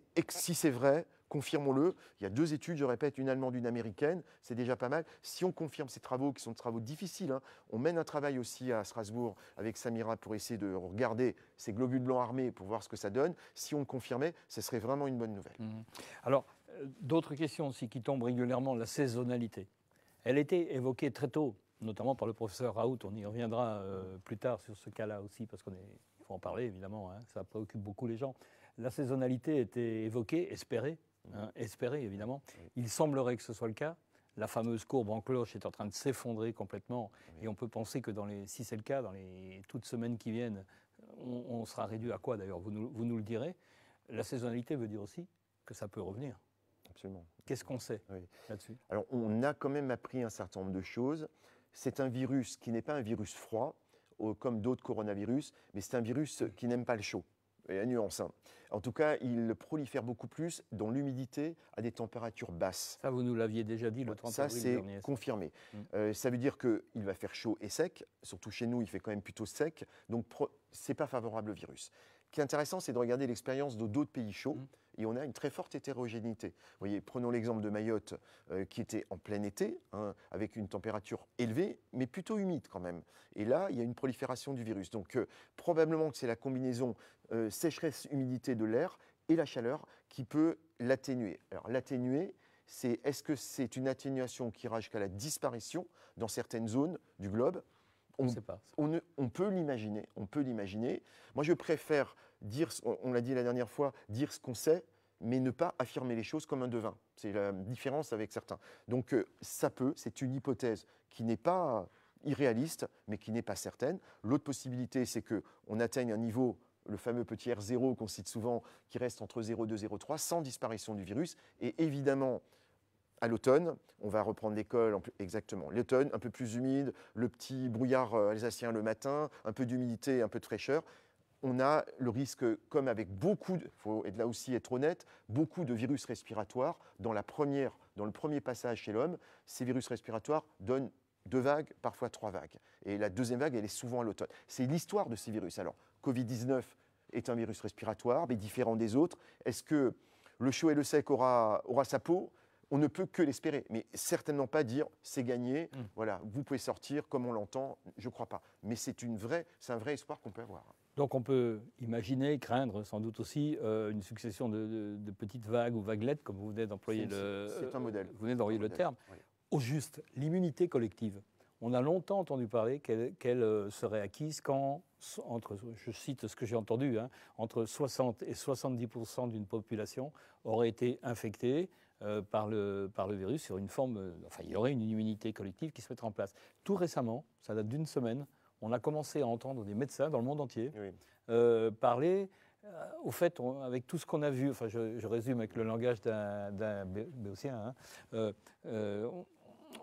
c'est vrai, confirmons-le. Il y a 2 études, je répète, une allemande, une américaine, c'est déjà pas mal. Si on confirme ces travaux, qui sont des travaux difficiles, hein, on mène un travail aussi à Strasbourg avec Samira pour essayer de regarder ces globules blancs armés pour voir ce que ça donne. Si on le confirmait, ce serait vraiment une bonne nouvelle. Alors, d'autres questions aussi qui tombent régulièrement, la saisonnalité. Elle était évoquée très tôt, notamment par le professeur Raoult. On y reviendra plus tard sur ce cas-là aussi, parce qu'il faut en parler évidemment, hein, ça préoccupe beaucoup les gens. La saisonnalité était évoquée, espérée évidemment. Il semblerait que ce soit le cas. La fameuse courbe en cloche est en train de s'effondrer complètement, et on peut penser que si c'est le cas, dans les toutes semaines qui viennent, on sera réduit à quoi d'ailleurs, vous nous le direz. La saisonnalité veut dire aussi que ça peut revenir. Absolument. Qu'est-ce qu'on sait là-dessus? Alors, on a quand même appris un certain nombre de choses. C'est un virus qui n'est pas un virus froid, comme d'autres coronavirus, mais c'est un virus qui n'aime pas le chaud. Il y a une nuance. Hein. En tout cas, il prolifère beaucoup plus dans l'humidité à des températures basses. Ça, vous nous l'aviez déjà dit le 30 avril dernier. Ça, c'est confirmé. Ça veut dire qu'il va faire chaud et sec. Surtout chez nous, il fait quand même plutôt sec. Donc, ce n'est pas favorable au virus. Ce qui est intéressant, c'est de regarder l'expérience de d'autres pays chauds. Et on a une très forte hétérogénéité. Vous voyez, prenons l'exemple de Mayotte, qui était en plein été, hein, avec une température élevée, mais plutôt humide quand même. Et là, il y a une prolifération du virus. Donc, probablement que c'est la combinaison sécheresse-humidité de l'air et la chaleur qui peut l'atténuer. Alors, l'atténuer, est-ce que c'est une atténuation qui ira jusqu'à la disparition dans certaines zones du globe? On peut l'imaginer. Moi, je préfère dire, on l'a dit la dernière fois, dire ce qu'on sait, mais ne pas affirmer les choses comme un devin. C'est la différence avec certains. Donc, c'est une hypothèse qui n'est pas irréaliste, mais qui n'est pas certaine. L'autre possibilité, c'est qu'on atteigne un niveau, le fameux petit R0 qu'on cite souvent, qui reste entre 0,2 et 0,3, sans disparition du virus. Et évidemment, à l'automne, on va reprendre l'école, exactement. L'automne, un peu plus humide, le petit brouillard alsacien le matin, un peu d'humidité, un peu de fraîcheur. On a le risque, comme avec beaucoup, il faut là aussi être honnête, beaucoup de virus respiratoires. Dans le premier passage chez l'homme, ces virus respiratoires donnent 2 vagues, parfois 3 vagues. Et la deuxième vague, elle est souvent à l'automne. C'est l'histoire de ces virus. Alors, Covid-19 est un virus respiratoire, mais différent des autres. Est-ce que le chaud et le sec aura sa peau? On ne peut que l'espérer, mais certainement pas dire c'est gagné, voilà, vous pouvez sortir comme on l'entend, je ne crois pas. Mais c'est un vrai espoir qu'on peut avoir. Donc on peut imaginer, craindre sans doute aussi une succession de petites vagues ou vaguelettes, comme vous venez d'employer c'est un modèle. Vous venez d'employer le terme. Oui. Au juste, l'immunité collective. On a longtemps entendu parler qu'elle serait acquise quand, je cite ce que j'ai entendu, hein, entre 60 et 70% d'une population aurait été infectée par le virus sur une forme... Enfin, il y aurait une immunité collective qui se mettrait en place. Tout récemment, ça date d'une semaine, on a commencé à entendre des médecins dans le monde entier parler... au fait, avec tout ce qu'on a vu, enfin, je résume avec le langage d'un béotien, hein,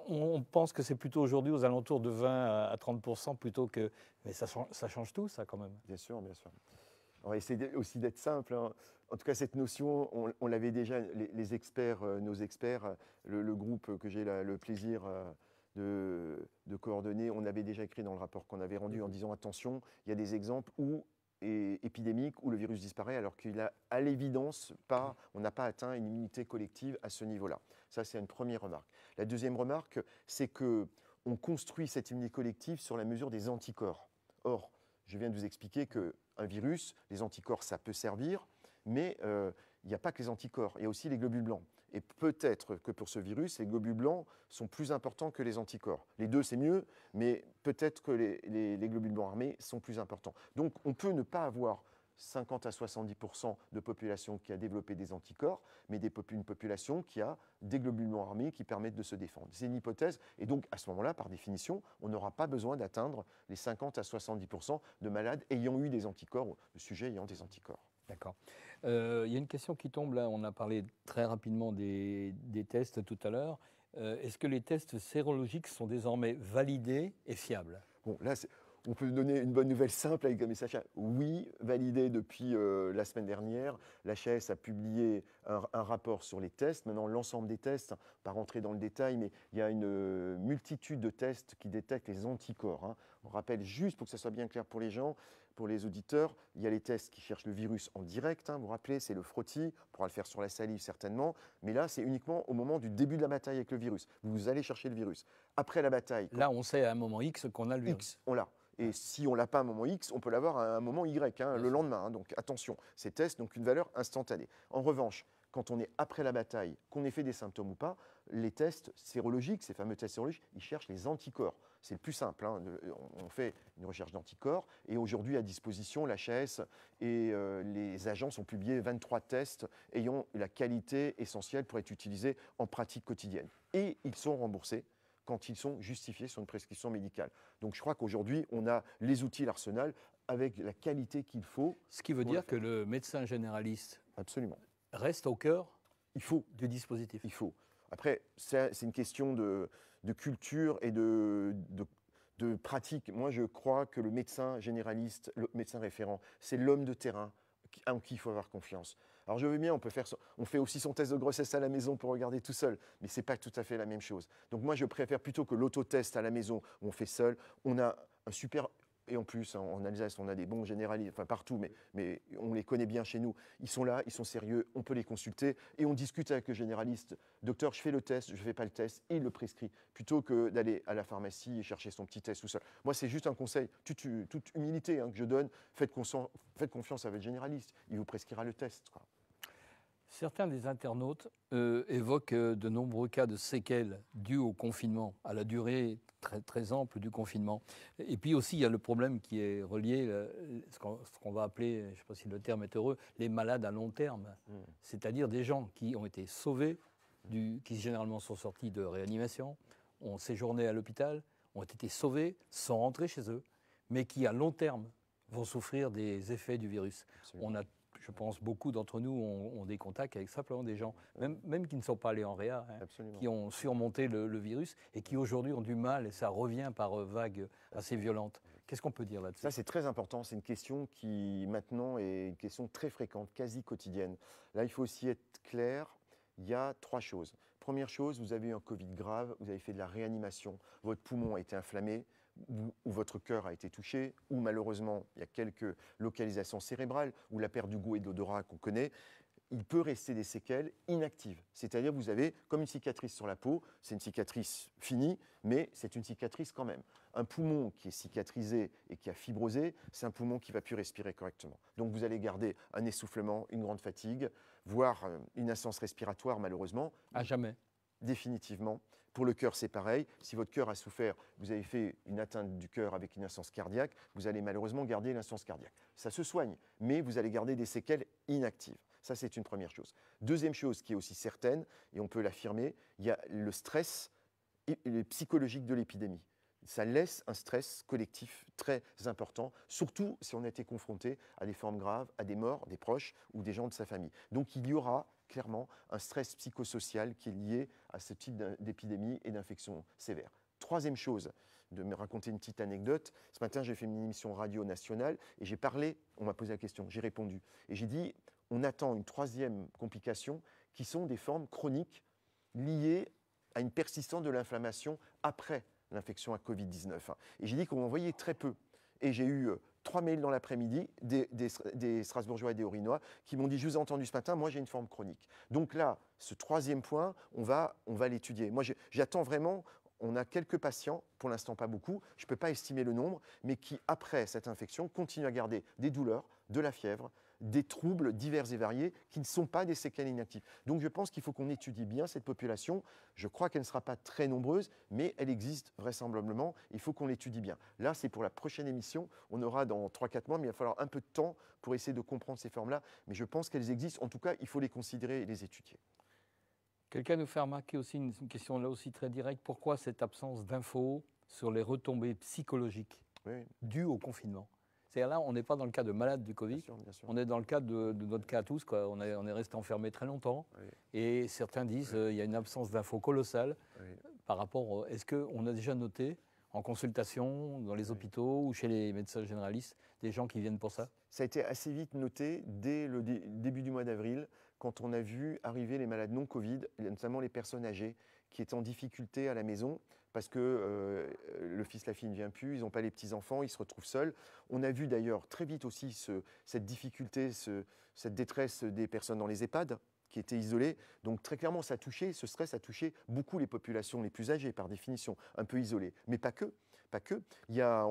on pense que c'est plutôt aujourd'hui aux alentours de 20 à 30% plutôt que... Mais ça change tout, ça, quand même. Bien sûr, bien sûr. On va essayer aussi d'être simple. Hein. En tout cas, cette notion, on l'avait déjà, les experts, nos experts, le groupe que j'ai le plaisir de coordonner, on avait déjà écrit dans le rapport qu'on avait rendu en disant attention, il y a des exemples épidémiques où le virus disparaît alors qu'il a à l'évidence on n'a pas atteint une immunité collective à ce niveau-là. Ça, c'est une première remarque. La deuxième remarque, c'est qu'on construit cette immunité collective sur la mesure des anticorps. Or, je viens de vous expliquer qu'un virus, les anticorps, ça peut servir, mais il n'y a pas que les anticorps, il y a aussi les globules blancs. Et peut-être que pour ce virus, les globules blancs sont plus importants que les anticorps. Les deux, c'est mieux, mais peut-être que les globules blancs armés sont plus importants. Donc, on peut ne pas avoir 50 à 70% de population qui a développé des anticorps, mais une population qui a des globules blancs armés qui permettent de se défendre. C'est une hypothèse, et donc à ce moment-là, par définition, on n'aura pas besoin d'atteindre les 50 à 70% de malades ayant eu des anticorps, de sujets ayant des anticorps. D'accord. Il y a une question qui tombe là, on a parlé très rapidement des tests tout à l'heure. Est-ce que les tests sérologiques sont désormais validés et fiables? Bon, là, on peut donner une bonne nouvelle simple avec un message. Oui, validé depuis la semaine dernière. L'HAS a publié un rapport sur les tests. Maintenant, l'ensemble des tests, pas rentrer dans le détail, mais il y a une multitude de tests qui détectent les anticorps. Hein. On rappelle juste, pour que ça soit bien clair pour les gens, pour les auditeurs, il y a les tests qui cherchent le virus en direct. Hein, vous vous rappelez, c'est le frottis. On pourra le faire sur la salive certainement. Mais là, c'est uniquement au moment du début de la bataille avec le virus. Vous allez chercher le virus. Après la bataille... Là, on sait à un moment X qu'on a le virus. X, on l'a. Et si on ne l'a pas à un moment X, on peut l'avoir à un moment Y, hein, le lendemain. Hein, donc attention, ces tests n'ont qu'une valeur instantanée. En revanche, quand on est après la bataille, qu'on ait fait des symptômes ou pas, les tests sérologiques, ces fameux tests sérologiques, ils cherchent les anticorps. C'est le plus simple. Hein. On fait une recherche d'anticorps et aujourd'hui à disposition, l'HAS et les agences ont publié 23 tests ayant la qualité essentielle pour être utilisés en pratique quotidienne. Et ils sont remboursés quand ils sont justifiés sur une prescription médicale. Donc je crois qu'aujourd'hui, on a les outils, l'arsenal, avec la qualité qu'il faut. Ce qui veut dire que le médecin généraliste Absolument. Reste au cœur du dispositif. Il faut. Après, c'est une question de culture et de pratique. Moi, je crois que le médecin généraliste, le médecin référent, c'est l'homme de terrain en qui il faut avoir confiance. Alors je veux bien, on fait aussi son test de grossesse à la maison pour regarder tout seul, mais ce n'est pas tout à fait la même chose. Donc moi je préfère plutôt que l'autotest à la maison où on fait seul, on a un super... Et en plus, en Alsace, on a des bons généralistes, enfin partout, mais on les connaît bien chez nous. Ils sont là, ils sont sérieux, on peut les consulter et on discute avec le généraliste. Docteur, je fais le test, je ne fais pas le test, il le prescrit, plutôt que d'aller à la pharmacie et chercher son petit test tout seul. Moi, c'est juste un conseil, toute humilité hein, que je donne. Faites confiance à votre généraliste, il vous prescrira le test, quoi. Certains des internautes évoquent de nombreux cas de séquelles dues au confinement, à la durée très, très ample du confinement. Et puis aussi, il y a le problème qui est relié, ce qu'on va appeler, je ne sais pas si le terme est heureux, les malades à long terme. C'est-à-dire des gens qui ont été sauvés, qui généralement sont sortis de réanimation, ont séjourné à l'hôpital, ont été sauvés, sont rentrés chez eux, mais qui à long terme vont souffrir des effets du virus. Absolument. On a, je pense, beaucoup d'entre nous ont des contacts avec simplement des gens, même qui ne sont pas allés en réa, hein, qui ont surmonté le virus et qui aujourd'hui ont du mal, et ça revient par vagues assez violentes. Qu'est-ce qu'on peut dire là-dessus? Ça, c'est très important. C'est une question qui, maintenant, est une question très fréquente, quasi quotidienne. Là, il faut aussi être clair. Il y a 3 choses. Première chose, vous avez eu un Covid grave, vous avez fait de la réanimation, votre poumon a été inflammé, ou votre cœur a été touché, ou malheureusement, il y a quelques localisations cérébrales, ou la perte du goût et de l'odorat qu'on connaît. Il peut rester des séquelles inactives. C'est-à-dire vous avez comme une cicatrice sur la peau, c'est une cicatrice finie, mais c'est une cicatrice quand même. Un poumon qui est cicatrisé et qui a fibrosé, c'est un poumon qui ne va plus respirer correctement. Donc vous allez garder un essoufflement, une grande fatigue, voire une insuffisance respiratoire malheureusement. À jamais. Définitivement. Pour le cœur, c'est pareil. Si votre cœur a souffert, vous avez fait une atteinte du cœur avec une insuffisance cardiaque, vous allez malheureusement garder l'insuffisance cardiaque. Ça se soigne, mais vous allez garder des séquelles inactives. Ça, c'est une première chose. Deuxième chose qui est aussi certaine, et on peut l'affirmer, il y a le stress psychologique de l'épidémie. Ça laisse un stress collectif très important, surtout si on a été confronté à des formes graves, à des morts, des proches ou des gens de sa famille. Donc il y aura clairement un stress psychosocial qui est lié à ce type d'épidémie et d'infection sévère. Troisième chose, de me raconter une petite anecdote. Ce matin, j'ai fait une émission radio nationale et j'ai parlé, on m'a posé la question, j'ai répondu. Et j'ai dit, on attend une troisième complication qui sont des formes chroniques liées à une persistance de l'inflammation après l'infection à Covid-19. Et j'ai dit qu'on m'en voyait très peu. Et j'ai eu 3 mails dans l'après-midi des Strasbourgeois et des Orinois qui m'ont dit « Je vous ai entendu ce matin, moi j'ai une forme chronique ». Donc là, ce troisième point, on va l'étudier. Moi, j'attends vraiment... On a quelques patients, pour l'instant pas beaucoup, je ne peux pas estimer le nombre, mais qui, après cette infection, continuent à garder des douleurs, de la fièvre, des troubles divers et variés qui ne sont pas des séquelles inactives. Donc je pense qu'il faut qu'on étudie bien cette population. Je crois qu'elle ne sera pas très nombreuse, mais elle existe vraisemblablement. Il faut qu'on l'étudie bien. Là, c'est pour la prochaine émission. On aura dans 3-4 mois, mais il va falloir un peu de temps pour essayer de comprendre ces formes-là. Mais je pense qu'elles existent. En tout cas, il faut les considérer et les étudier. Quelqu'un nous fait remarquer aussi une question là aussi très directe. Pourquoi cette absence d'infos sur les retombées psychologiques dues au confinement? C'est-à-dire là, on n'est pas dans le cas de malades du Covid, bien sûr. on est dans le cas de notre cas à tous, quoi. On est resté enfermés très longtemps, Oui. et certains disent qu'il y a une absence d'infos colossale Oui. par rapport. Est-ce qu'on a déjà noté en consultation, dans les hôpitaux ou chez les médecins généralistes, des gens qui viennent pour ça? Ça a été assez vite noté dès le début du mois d'avril, quand on a vu arriver les malades non Covid, notamment les personnes âgées qui étaient en difficulté à la maison parce que le fils, la fille ne vient plus, ils n'ont pas les petits-enfants, ils se retrouvent seuls. On a vu d'ailleurs très vite aussi cette difficulté, cette détresse des personnes dans les EHPAD qui étaient isolées. Donc très clairement, ce stress a touché beaucoup les populations les plus âgées par définition, un peu isolées, mais pas que. Pas que. Il y a,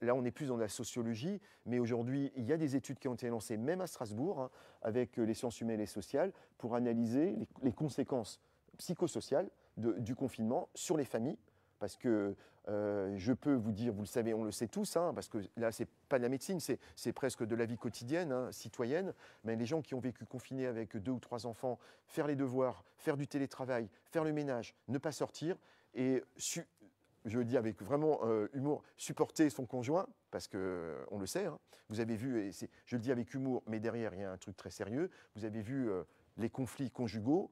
là, on est plus dans la sociologie, mais aujourd'hui, il y a des études qui ont été lancées, même à Strasbourg, hein, avec les sciences humaines et sociales, pour analyser les conséquences psychosociales du confinement sur les familles. Parce que je peux vous dire, vous le savez, on le sait tous, hein, parce que là, ce n'est pas de la médecine, c'est presque de la vie quotidienne, hein, citoyenne. Mais les gens qui ont vécu confinés avec 2 ou 3 enfants, faire les devoirs, faire du télétravail, faire le ménage, ne pas sortir, et je le dis avec vraiment humour, supporter son conjoint, parce qu'on le sait, hein, vous avez vu, et je le dis avec humour, mais derrière, il y a un truc très sérieux, vous avez vu les conflits conjugaux,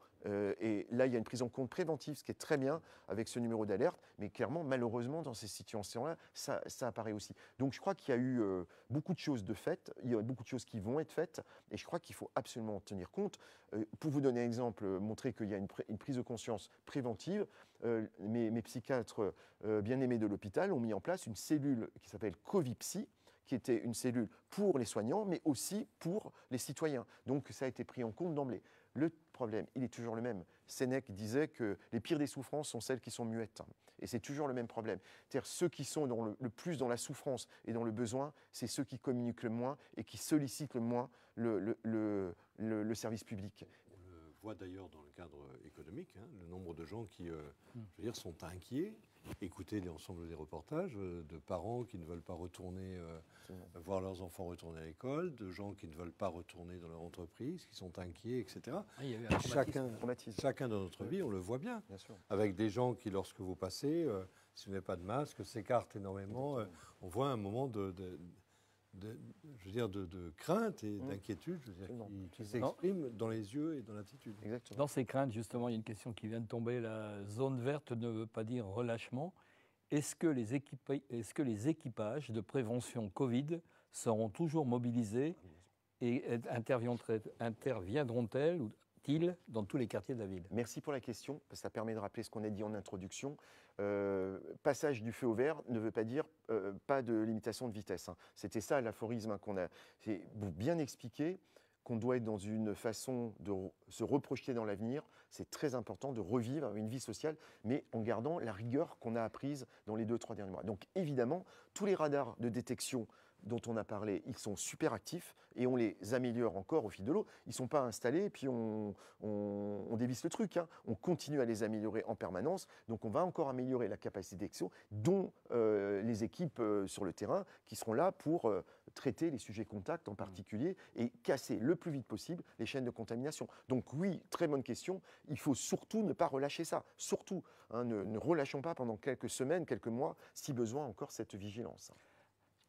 et là, il y a une prise en compte préventive, ce qui est très bien avec ce numéro d'alerte, mais clairement, malheureusement, dans ces situations-là, ça apparaît aussi. Donc, je crois qu'il y a eu beaucoup de choses de faites, il y a beaucoup de choses qui vont être faites, et je crois qu'il faut absolument en tenir compte. Pour vous donner un exemple, montrer qu'il y a une prise de conscience préventive, mes psychiatres bien-aimés de l'hôpital ont mis en place une cellule qui s'appelle Covipsy, qui était une cellule pour les soignants, mais aussi pour les citoyens. Donc ça a été pris en compte d'emblée. Le problème, il est toujours le même. Sénèque disait que les pires des souffrances sont celles qui sont muettes. Et c'est toujours le même problème. C'est-à-dire ceux qui sont le plus dans la souffrance et dans le besoin, c'est ceux qui communiquent le moins et qui sollicitent le moins le service public. On le voit d'ailleurs dans le cadre économique, hein, le nombre de gens qui je veux dire, sont inquiets. Écoutez l'ensemble des reportages de parents qui ne veulent pas retourner voir leurs enfants retourner à l'école, de gens qui ne veulent pas retourner dans leur entreprise, qui sont inquiets, etc. Ah, il y a eu un Chacun dans notre vie, on le voit bien. Bien sûr. Avec des gens qui, lorsque vous passez, si vous n'avez pas de masque, s'écartent énormément. On voit un moment de crainte et d'inquiétude qui s'exprime dans les yeux et dans l'attitude. Exactement. Dans ces craintes, justement, il y a une question qui vient de tomber. La zone verte ne veut pas dire relâchement. Est-ce que les équipages de prévention Covid seront toujours mobilisés et interviendront-elles dans tous les quartiers de la ville? Merci pour la question, parce que ça permet de rappeler ce qu'on a dit en introduction. Passage du feu au vert ne veut pas dire pas de limitation de vitesse, hein. C'était ça l'aphorisme qu'on a. C'est pour bien expliquer qu'on doit être dans une façon de se reprojeter dans l'avenir. C'est très important de revivre une vie sociale, mais en gardant la rigueur qu'on a apprise dans les 2-3 derniers mois. Donc évidemment, tous les radars de détection dont on a parlé, ils sont super actifs et on les améliore encore au fil de l'eau. Ils ne sont pas installés et puis on dévisse le truc, hein. On continue à les améliorer en permanence. Donc on va encore améliorer la capacité d'action, dont les équipes sur le terrain qui seront là pour traiter les sujets contacts en particulier et casser le plus vite possible les chaînes de contamination. Donc oui, très bonne question. Il faut surtout ne pas relâcher ça. Surtout, hein, ne relâchons pas pendant quelques semaines, quelques mois, si besoin encore cette vigilance.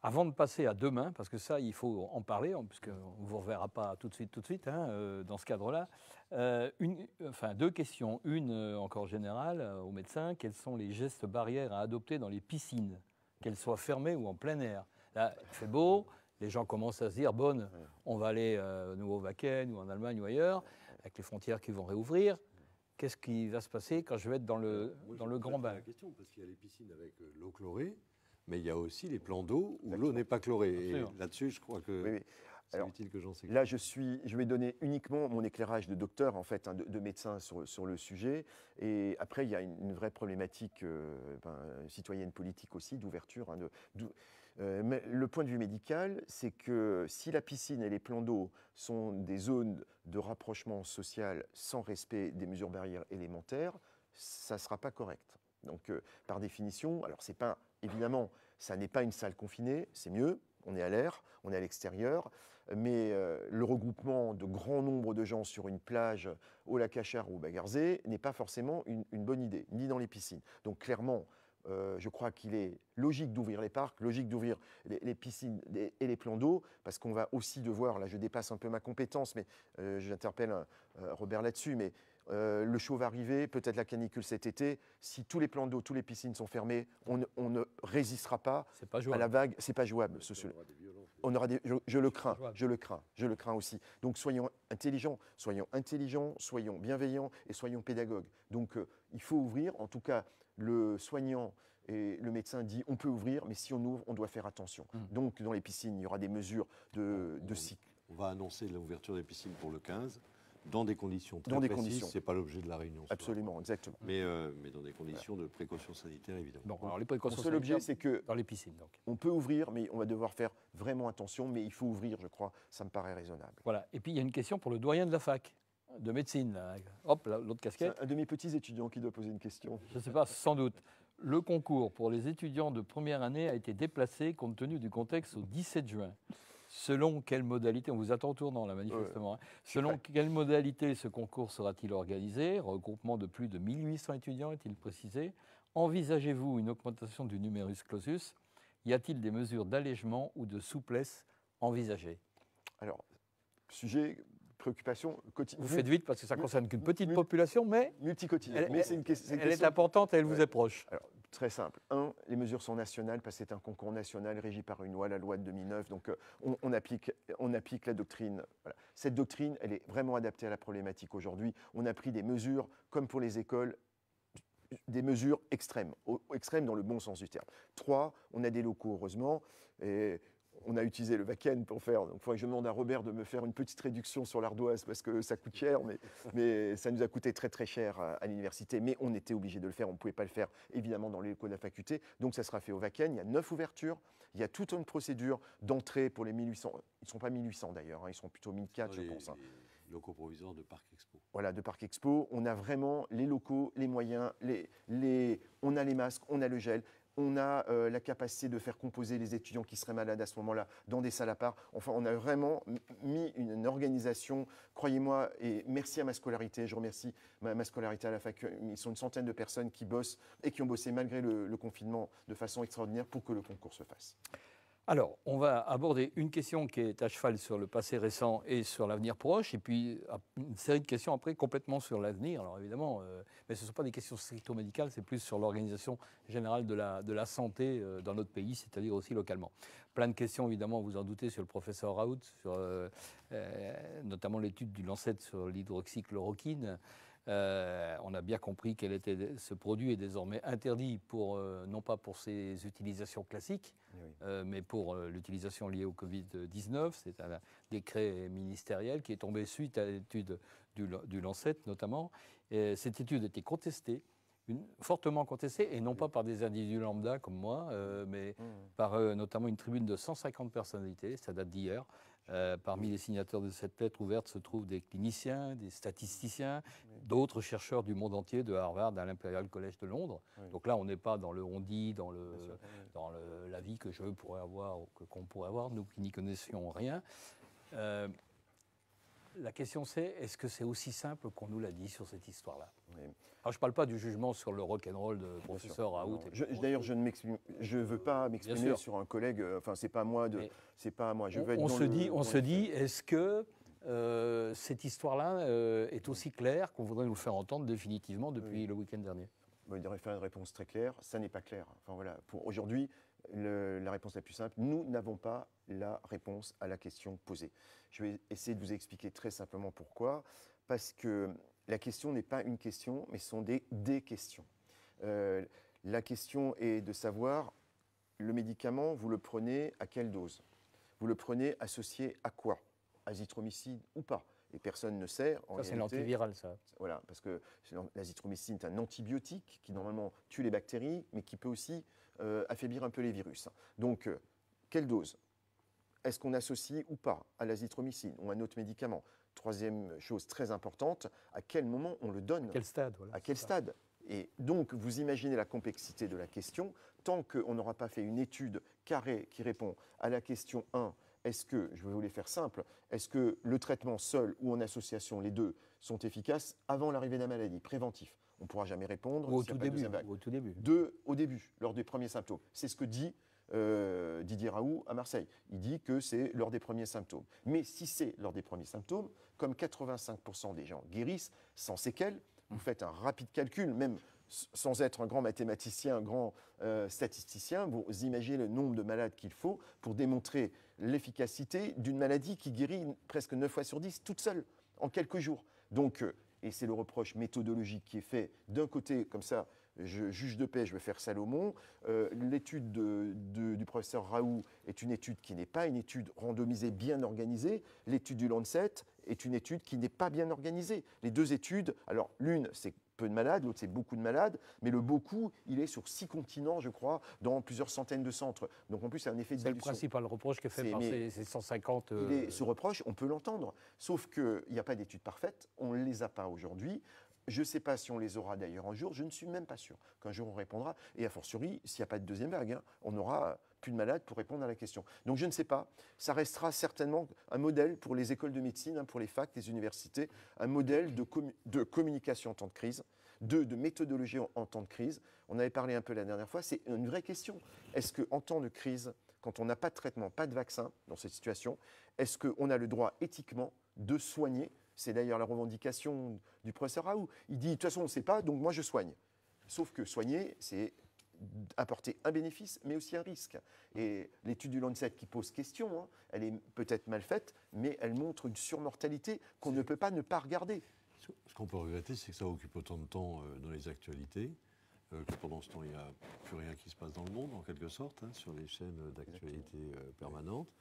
Avant de passer à demain, parce que ça, il faut en parler, puisqu'on ne vous reverra pas tout de suite hein, dans ce cadre-là. Deux questions. Une, encore générale, aux médecins. Quels sont les gestes barrières à adopter dans les piscines, qu'elles soient fermées ou en plein air? Là, il fait beau, les gens commencent à se dire, on va aller au Wacken ou en Allemagne ou ailleurs, avec les frontières qui vont réouvrir. Qu'est-ce qui va se passer quand je vais être dans le grand bain? La question, parce qu'il y a les piscines avec l'eau chlorée, mais il y a aussi les plans d'eau où l'eau n'est pas chlorée. Et là-dessus, je crois que c'est utile que j'en sais. Là, je vais donner uniquement mon éclairage de docteur, en fait, hein, de médecin sur le sujet. Et après, il y a une vraie problématique citoyenne politique aussi, d'ouverture. Hein, mais le point de vue médical, c'est que si la piscine et les plans d'eau sont des zones de rapprochement social sans respect des mesures barrières élémentaires, ça ne sera pas correct. Donc, par définition, alors c'est pas, évidemment, ça n'est pas une salle confinée, c'est mieux, on est à l'air, on est à l'extérieur, mais le regroupement de grands nombres de gens sur une plage au lac Achard ou au Bagarzé n'est pas forcément une bonne idée, ni dans les piscines. Donc, clairement, je crois qu'il est logique d'ouvrir les parcs, logique d'ouvrir les piscines et les plans d'eau, parce qu'on va aussi devoir, là je dépasse un peu ma compétence, mais j'interpelle Robert là-dessus, mais le chaud va arriver, peut-être la canicule cet été. Si tous les plans d'eau, toutes les piscines sont fermées, on ne résistera pas à la vague. C'est pas jouable. On aura je le crains aussi. Donc soyons intelligents, soyons bienveillants et soyons pédagogues. Donc il faut ouvrir. En tout cas, le soignant et le médecin dit on peut ouvrir, mais si on ouvre, on doit faire attention. Donc dans les piscines, il y aura des mesures de cycle. On va annoncer l'ouverture des piscines pour le 15. Dans des conditions très précises, ce n'est pas l'objet de la réunion. Absolument, exactement. Mais dans des conditions de précaution sanitaire, évidemment. Bon, alors les précautions sanitaires, l'objet, c'est que dans les piscines. Donc. On peut ouvrir, mais on va devoir faire vraiment attention. Mais il faut ouvrir, je crois, ça me paraît raisonnable. Voilà. Et puis, il y a une question pour le doyen de la fac de médecine. Là. Hop, l'autre casquette. C'est un de mes petits étudiants qui doit poser une question. Je ne sais pas, sans doute. Le concours pour les étudiants de première année a été déplacé compte tenu du contexte au 17 juin. Selon quelle modalité, on vous attend au tournant là manifestement, hein. Selon quelle modalité ce concours sera-t-il organisé? Regroupement de plus de 1800 étudiants est-il précisé? Envisagez-vous une augmentation du numerus clausus? Y a-t-il des mesures d'allègement ou de souplesse envisagées? Alors, sujet, préoccupation quotidienne. Vous faites vite parce que ça ne concerne qu'une petite population, mais multiquotidienne. Elle est importante et elle vous est proche. Alors, très simple. Les mesures sont nationales parce que c'est un concours national régi par une loi, la loi de 2009. Donc, on applique la doctrine. Voilà. Cette doctrine, elle est vraiment adaptée à la problématique aujourd'hui. On a pris des mesures, comme pour les écoles, des mesures extrêmes dans le bon sens du terme. 3, on a des locaux, heureusement, et on a utilisé le Wacken pour faire. Donc, il faudrait que je demande à Robert de me faire une petite réduction sur l'ardoise parce que ça coûte cher, mais ça nous a coûté très très cher à l'université. Mais on était obligé de le faire. On ne pouvait pas le faire évidemment dans les locaux de la faculté. Donc ça sera fait au Wacken. Il y a 9 ouvertures. Il y a toute une procédure d'entrée pour les 1800. Ils ne sont pas 1800 d'ailleurs. Ils sont plutôt 1400, je pense. Les locaux provisoires de Parc Expo. Voilà, de Parc Expo. On a vraiment les locaux, les moyens, on a les masques, on a le gel. On a la capacité de faire composer les étudiants qui seraient malades à ce moment-là dans des salles à part. Enfin, on a vraiment mis une organisation, croyez-moi, et merci à ma scolarité, je remercie ma scolarité à la fac. Ils sont une centaine de personnes qui bossent et qui ont bossé malgré le confinement de façon extraordinaire pour que le concours se fasse. Alors, on va aborder une question qui est à cheval sur le passé récent et sur l'avenir proche, et puis une série de questions après complètement sur l'avenir. Alors évidemment, mais ce ne sont pas des questions stricto-médicales, c'est plus sur l'organisation générale de la santé dans notre pays, c'est-à-dire aussi localement. Plein de questions, évidemment, vous en doutez, sur le professeur Raoult, sur notamment l'étude du Lancet sur l'hydroxychloroquine. On a bien compris ce produit est désormais interdit non pas pour ses utilisations classiques, mais pour l'utilisation liée au Covid-19. C'est un décret ministériel qui est tombé suite à l'étude du Lancet notamment. Et cette étude a été contestée, fortement contestée, et non pas par des individus lambda comme moi, mais par notamment une tribune de 150 personnalités, ça date d'hier. Parmi les signataires de cette lettre ouverte se trouvent des cliniciens, des statisticiens, d'autres chercheurs du monde entier, de Harvard, à l'Imperial College de Londres. Donc là, on n'est pas dans le on-dit, dans l'avis que je pourrais avoir, ou qu'on pourrait avoir, nous qui n'y connaissions rien. La question c'est, est-ce que c'est aussi simple qu'on nous l'a dit sur cette histoire-là? Alors, je ne parle pas du jugement sur le rock'n'roll de professeur Raoult. D'ailleurs, je ne veux pas m'exprimer sur un collègue. Enfin, c'est pas à moi c'est pas à moi. On se dit, est-ce que cette histoire-là est aussi claire qu'on voudrait nous faire entendre définitivement depuis le week-end dernier? Il devrait faire une réponse très claire. Ça n'est pas clair. Enfin voilà. Pour aujourd'hui, la réponse la plus simple, nous n'avons pas la réponse à la question posée. Je vais essayer de vous expliquer très simplement pourquoi. Parce que la question n'est pas une question, mais ce sont des questions. La question est de savoir, le médicament, vous le prenez à quelle dose? Vous le prenez associé à quoi? Azithromycine ou pas? Et personne ne sait. Ça, c'est l'antiviral, ça. Voilà, parce que l'azithromycine est un antibiotique qui, normalement, tue les bactéries, mais qui peut aussi affaiblir un peu les virus. Donc, quelle dose? Est-ce qu'on associe ou pas à l'azithromycine ou à un autre médicament? Troisième chose très importante, à quel moment on le donne? À quel stade, voilà, à quel stade? Et donc, vous imaginez la complexité de la question. Tant qu'on n'aura pas fait une étude carrée qui répond à la question 1, est-ce que, je vais vous les faire simples, est-ce que le traitement seul ou en association, les deux, sont efficaces avant l'arrivée de la maladie, préventif? on ne pourra jamais répondre. Ou au tout début. Au début, lors des premiers symptômes. C'est ce que dit Didier Raoult à Marseille. Il dit que c'est lors des premiers symptômes. Mais si c'est lors des premiers symptômes, comme 85% des gens guérissent sans séquelles, vous faites un rapide calcul, même sans être un grand mathématicien, un grand statisticien, vous imaginez le nombre de malades qu'il faut pour démontrer l'efficacité d'une maladie qui guérit presque 9 fois sur 10 toute seule, en quelques jours. Donc, et c'est le reproche méthodologique qui est fait d'un côté, comme ça, je juge de paix, je vais faire Salomon. L'étude du professeur Raoult est une étude qui n'est pas une étude randomisée bien organisée. L'étude du Lancet est une étude qui n'est pas bien organisée. Les deux études, alors l'une, c'est peu de malades, l'autre c'est beaucoup de malades, mais le beaucoup, il est sur 6 continents, je crois, dans plusieurs centaines de centres. Donc en plus, c'est un effet de dilution. C'est le principal reproche qui est fait par ces 150... Ce reproche, on peut l'entendre, sauf qu'il n'y a pas d'études parfaites, on ne les a pas aujourd'hui. Je ne sais pas si on les aura d'ailleurs un jour, je ne suis même pas sûr qu'un jour on répondra, et a fortiori, s'il n'y a pas de deuxième vague, on n'aura plus de malades pour répondre à la question. Donc je ne sais pas, ça restera certainement un modèle pour les écoles de médecine, pour les facs, les universités, un modèle de communication en temps de crise, de méthodologie en temps de crise. On avait parlé un peu la dernière fois, c'est une vraie question. Est-ce qu'en temps de crise, quand on n'a pas de traitement, pas de vaccin dans cette situation, est-ce qu'on a le droit éthiquement de soigner? C'est d'ailleurs la revendication du professeur Raoult. Il dit, de toute façon, on ne sait pas, donc moi je soigne. Sauf que soigner, c'est apporter un bénéfice, mais aussi un risque. Et l'étude du Lancet qui pose question, hein, elle est peut-être mal faite, mais elle montre une surmortalité qu'on ne peut pas ne pas regarder. Ce qu'on peut regretter, c'est que ça occupe autant de temps dans les actualités, que pendant ce temps, il n'y a plus rien qui se passe dans le monde, en quelque sorte, hein, sur les chaînes d'actualité permanentes.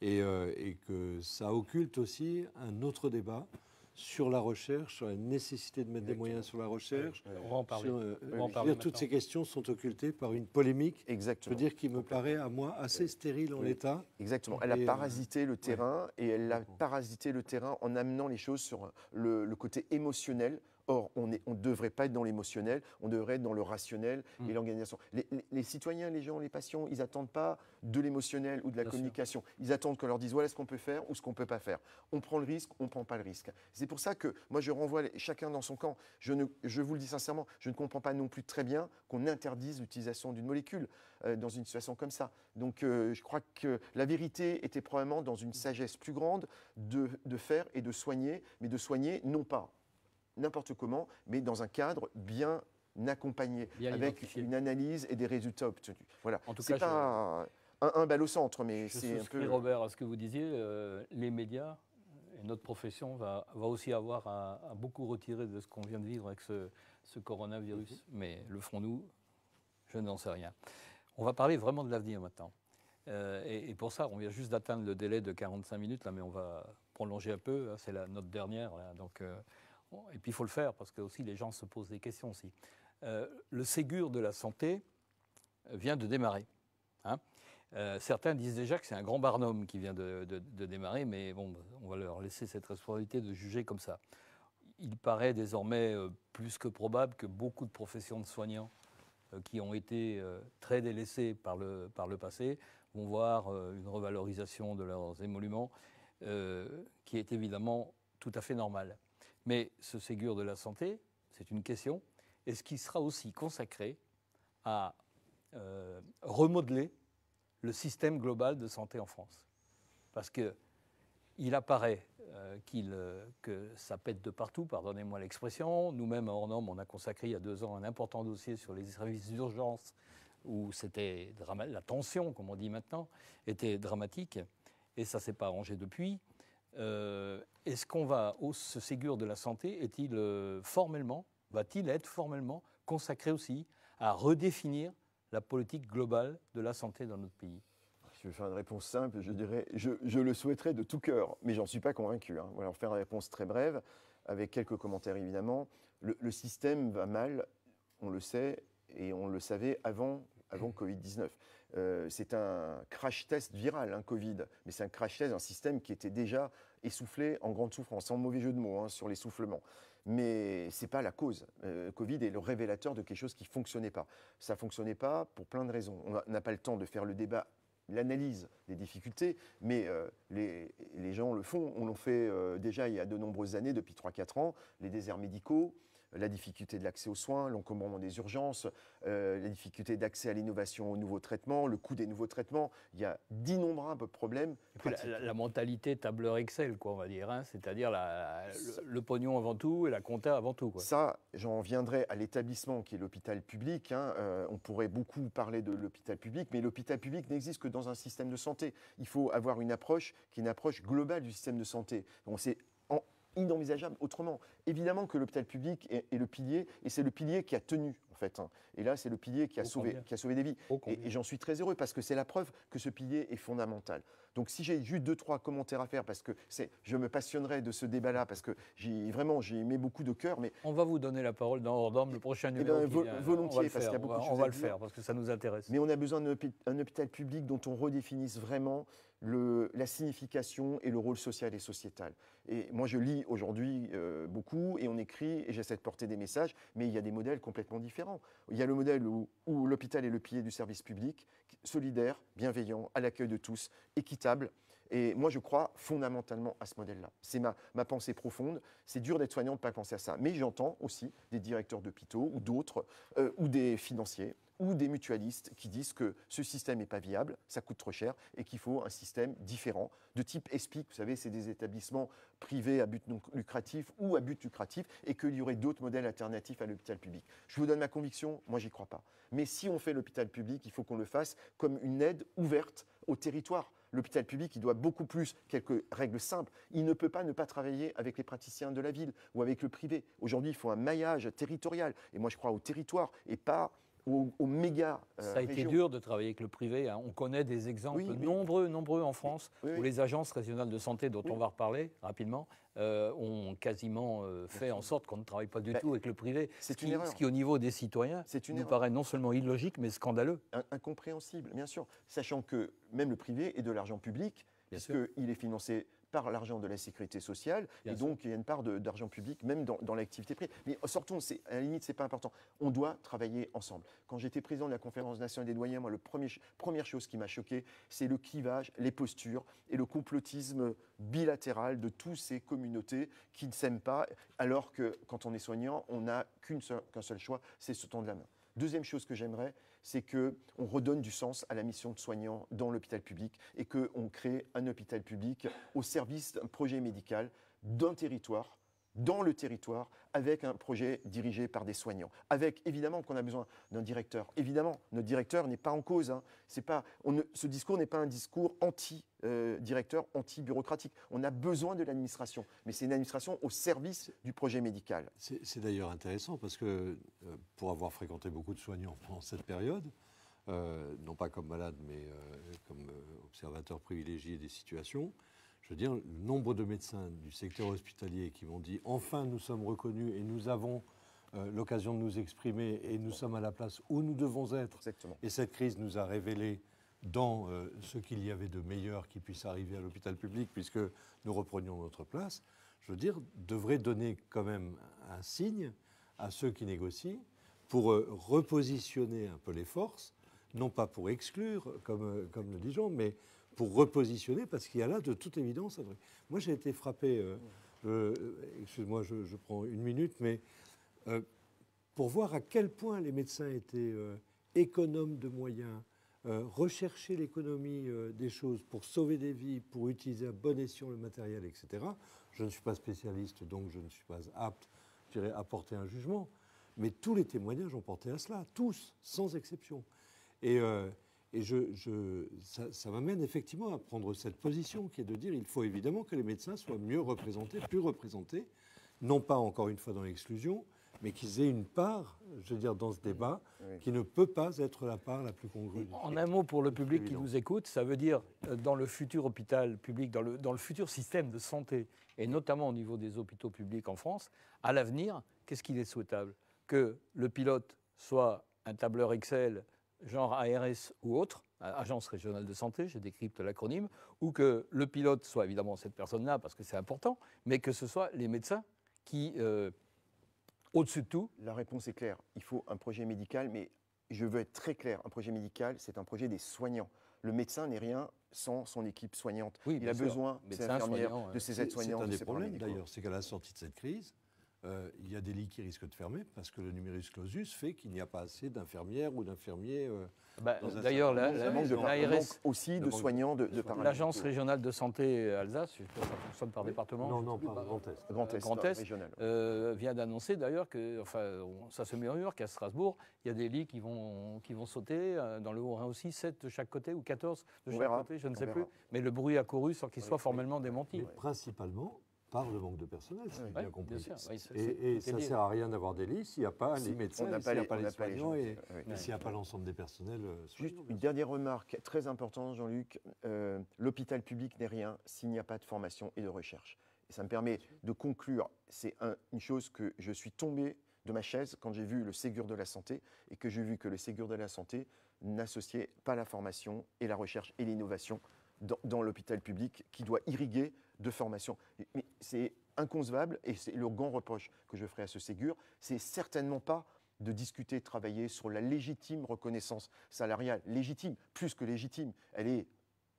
Et que ça occulte aussi un autre débat sur la recherche, sur la nécessité de mettre des moyens sur la recherche. On va en parler. Toutes ces questions sont occultées par une polémique, Exactement. je veux dire, qui me paraît à moi assez stérile en l'état. Exactement. Elle a parasité le terrain, et elle a parasité le terrain en amenant les choses sur le côté émotionnel. Or, on ne devrait pas être dans l'émotionnel, on devrait être dans le rationnel et l'organisation. Les citoyens, les gens, les patients, ils n'attendent pas de l'émotionnel ou de la communication. Ils attendent qu'on leur dise voilà ce qu'on peut faire ou ce qu'on ne peut pas faire. On prend le risque, on ne prend pas le risque. C'est pour ça que moi, je renvoie chacun dans son camp. Je vous le dis sincèrement, je ne comprends pas non plus très bien qu'on interdise l'utilisation d'une molécule dans une situation comme ça. Donc, je crois que la vérité était probablement dans une sagesse plus grande de faire et de soigner, mais de soigner non pas n'importe comment, mais dans un cadre bien accompagné, avec identifié, une analyse et des résultats obtenus. Voilà. En tout cas, c'est pas un bal au centre, mais c'est un peu... Robert, à ce que vous disiez, les médias et notre profession va aussi avoir à beaucoup retirer de ce qu'on vient de vivre avec ce coronavirus. Mais le ferons-nous? Je n'en sais rien. On va parler vraiment de l'avenir maintenant. Et pour ça, on vient juste d'atteindre le délai de 45 minutes, là, mais on va prolonger un peu. C'est notre dernière, là, donc... Et puis il faut le faire parce que aussi les gens se posent des questions aussi. Le Ségur de la santé vient de démarrer. Hein. Certains disent déjà que c'est un grand barnum qui vient de démarrer, mais bon, on va leur laisser cette responsabilité de juger comme ça. Il paraît désormais plus que probable que beaucoup de professions de soignants qui ont été très délaissées par le passé vont voir une revalorisation de leurs émoluments qui est évidemment tout à fait normale. Mais ce Ségur de la santé, c'est une question, est-ce qu'il sera aussi consacré à remodeler le système global de santé en France? Parce qu'il apparaît que ça pète de partout, pardonnez-moi l'expression. Nous-mêmes, à Hors-Norme, on a consacré il y a 2 ans un important dossier sur les services d'urgence où c'était la tension, comme on dit maintenant, était dramatique, et ça ne s'est pas arrangé depuis. Est-ce qu'on ce Ségur de la santé va-t-il être formellement consacré aussi à redéfinir la politique globale de la santé dans notre pays? Si je veux faire une réponse simple, je dirais, je le souhaiterais de tout cœur, mais j'en suis pas convaincu. Hein. Voilà, on va faire une réponse très brève, avec quelques commentaires évidemment. Le système va mal, on le sait, et on le savait avant Covid-19. C'est un crash test viral, hein, Covid, mais c'est un crash test d'un système qui était déjà essoufflé, en grande souffrance, sans mauvais jeu de mots, hein, sur l'essoufflement. Mais ce n'est pas la cause. Covid est le révélateur de quelque chose qui ne fonctionnait pas. Ça ne fonctionnait pas pour plein de raisons. On n'a pas le temps de faire le débat, l'analyse des difficultés, mais les gens le font. On l'a fait déjà il y a de nombreuses années, depuis 3-4 ans, les déserts médicaux, la difficulté de l'accès aux soins, l'encombrement des urgences, la difficulté d'accès à l'innovation, aux nouveaux traitements, le coût des nouveaux traitements. Il y a d'innombrables problèmes. Et puis la mentalité tableur Excel, quoi, on va dire, hein, c'est-à-dire le pognon avant tout et la compta avant tout, quoi. Ça, j'en viendrai à l'établissement qui est l'hôpital public. Hein. On pourrait beaucoup parler de l'hôpital public, mais l'hôpital public n'existe que dans un système de santé. Il faut avoir une approche qui est une approche globale du système de santé. Donc c'est inenvisageable autrement. Évidemment que l'hôpital public est le pilier, et c'est le pilier qui a tenu, en fait. Hein. Et là, c'est le pilier qui a sauvé des vies. Et j'en suis très heureux, parce que c'est la preuve que ce pilier est fondamental. Donc si j'ai juste 2-3 commentaires à faire, parce que je me passionnerai de ce débat-là, parce que j'ai aimé beaucoup de cœur. Mais on va vous donner la parole dans Hors d'Homme, le prochain numéro. Volontiers, parce qu'il y a beaucoup de choses on va le faire, parce que ça nous intéresse. Mais on a besoin d'un hôpital public dont on redéfinisse vraiment la signification et le rôle social et sociétal. Et moi, je lis aujourd'hui beaucoup, et on écrit, et j'essaie de porter des messages, mais il y a des modèles complètement différents. Il y a le modèle où l'hôpital est le pilier du service public, solidaire, bienveillant, à l'accueil de tous, équitable. Et moi, je crois fondamentalement à ce modèle-là. C'est ma pensée profonde. C'est dur d'être soignant de ne pas penser à ça. Mais j'entends aussi des directeurs d'hôpitaux ou d'autres, ou des financiers, ou des mutualistes qui disent que ce système n'est pas viable, ça coûte trop cher et qu'il faut un système différent, de type ESPIC, vous savez, c'est des établissements privés à but non lucratif ou à but lucratif, et qu'il y aurait d'autres modèles alternatifs à l'hôpital public. Je vous donne ma conviction, moi j'y crois pas. Mais si on fait l'hôpital public, il faut qu'on le fasse comme une aide ouverte au territoire. L'hôpital public, il doit beaucoup plus quelques règles simples. Il ne peut pas ne pas travailler avec les praticiens de la ville ou avec le privé. Aujourd'hui, il faut un maillage territorial. Et moi, je crois au territoire et pas aux méga Ça a été dur de travailler avec le privé. Hein. On connaît des exemples nombreux en France où les agences régionales de santé, dont on va reparler rapidement, ont quasiment fait en sorte qu'on ne travaille pas du tout avec le privé. Ce qui, au niveau des citoyens, nous paraît non seulement illogique, mais scandaleux. Incompréhensible, bien sûr. Sachant que même le privé est de l'argent public, puisqu'il est financé par l'argent de la sécurité sociale, donc il y a une part d'argent public, même dans l'activité privée. Mais sortons, à la limite, ce n'est pas important. On doit travailler ensemble. Quand j'étais président de la Conférence nationale des doyens, moi, première chose qui m'a choqué, c'est le clivage, les postures et le complotisme bilatéral de toutes ces communautés qui ne s'aiment pas, alors que quand on est soignant, on n'a qu'un seul choix, c'est se tendre la main. Deuxième chose que j'aimerais, c'est qu'on redonne du sens à la mission de soignant dans l'hôpital public et qu'on crée un hôpital public au service d'un projet médical d'un territoire, dans le territoire, avec un projet dirigé par des soignants. Avec, évidemment, qu'on a besoin d'un directeur. Évidemment, notre directeur n'est pas en cause. Hein. Ce discours n'est pas un discours anti-directeur, anti-bureaucratique. On a besoin de l'administration, mais c'est une administration au service du projet médical. C'est d'ailleurs intéressant parce que, pour avoir fréquenté beaucoup de soignants pendant cette période, non pas comme malade, mais comme observateur privilégié des situations, je veux dire, le nombre de médecins du secteur hospitalier qui m'ont dit « Enfin, nous sommes reconnus et nous avons l'occasion de nous exprimer et nous sommes à la place où nous devons être. » Exactement. Et cette crise nous a révélé dans ce qu'il y avait de meilleur qui puisse arriver à l'hôpital public, puisque nous reprenions notre place, je veux dire, devrait donner quand même un signe à ceux qui négocient pour repositionner un peu les forces, non pas pour exclure, comme le dit Jean, mais pour repositionner, parce qu'il y a là, de toute évidence, un truc. Moi, j'ai été frappé, excuse-moi, je prends une minute, mais pour voir à quel point les médecins étaient économes de moyens, rechercher l'économie des choses pour sauver des vies, pour utiliser à bon escient le matériel, etc. Je ne suis pas spécialiste, donc je ne suis pas apte, je dirais, à porter un jugement, mais tous les témoignages ont porté à cela, tous, sans exception. Et ça m'amène effectivement à prendre cette position qui est de dire qu'il faut évidemment que les médecins soient mieux représentés, plus représentés, non pas encore une fois dans l'exclusion, mais qu'ils aient une part, je veux dire, dans ce débat, qui ne peut pas être la part la plus congrue. En un mot, pour le public qui nous écoute, ça veut dire, dans le futur hôpital public, dans le futur système de santé, et notamment au niveau des hôpitaux publics en France, à l'avenir, qu'est-ce qu'il est souhaitable ? Que le pilote soit un tableur Excel, genre ARS ou autre, Agence régionale de santé, je décrypte l'acronyme, ou que le pilote soit évidemment cette personne-là, parce que c'est important, mais que ce soit les médecins qui, au-dessus de tout... La réponse est claire. Il faut un projet médical, mais je veux être très clair. Un projet médical, c'est un projet des soignants. Le médecin n'est rien sans son équipe soignante. Oui, il a besoin de ses infirmières, de ses aides-soignants. C'est un des problèmes, d'ailleurs, c'est qu'à la sortie de cette crise, il y a des lits qui risquent de fermer parce que le numerus clausus fait qu'il n'y a pas assez d'infirmières ou d'infirmiers. D'ailleurs, l'ARS aussi de soignants de l'Agence régionale de santé Alsace, je sais pas si ça fonctionne par département. Non, pas Grand Est. Grand Est régional. Vient d'annoncer d'ailleurs que, ça se murmure qu'à Strasbourg, il y a des lits qui vont sauter, dans le Haut-Rhin aussi, 7 de chaque côté ou 14 de chaque côté, je ne sais plus. Mais le bruit a couru sans qu'il soit formellement démenti. Mais principalement par le manque de personnel, si j'ai bien compris. Bien sûr, et ça ne sert à rien d'avoir des lits s'il n'y a pas les médecins, s'il n'y a pas les soignants et s'il n'y a pas oui. l'ensemble des personnels. Juste une dernière remarque très importante, Jean-Luc. L'hôpital public n'est rien s'il n'y a pas de formation et de recherche. Et ça me permet de conclure. C'est une chose que je suis tombé de ma chaise quand j'ai vu le Ségur de la santé et que j'ai vu que le Ségur de la santé n'associait pas la formation et la recherche et l'innovation dans l'hôpital public qui doit irriguer de formation. Mais c'est inconcevable et c'est le grand reproche que je ferai à ce Ségur. C'est certainement pas de discuter, de travailler sur la légitime reconnaissance salariale. Légitime, plus que légitime. Elle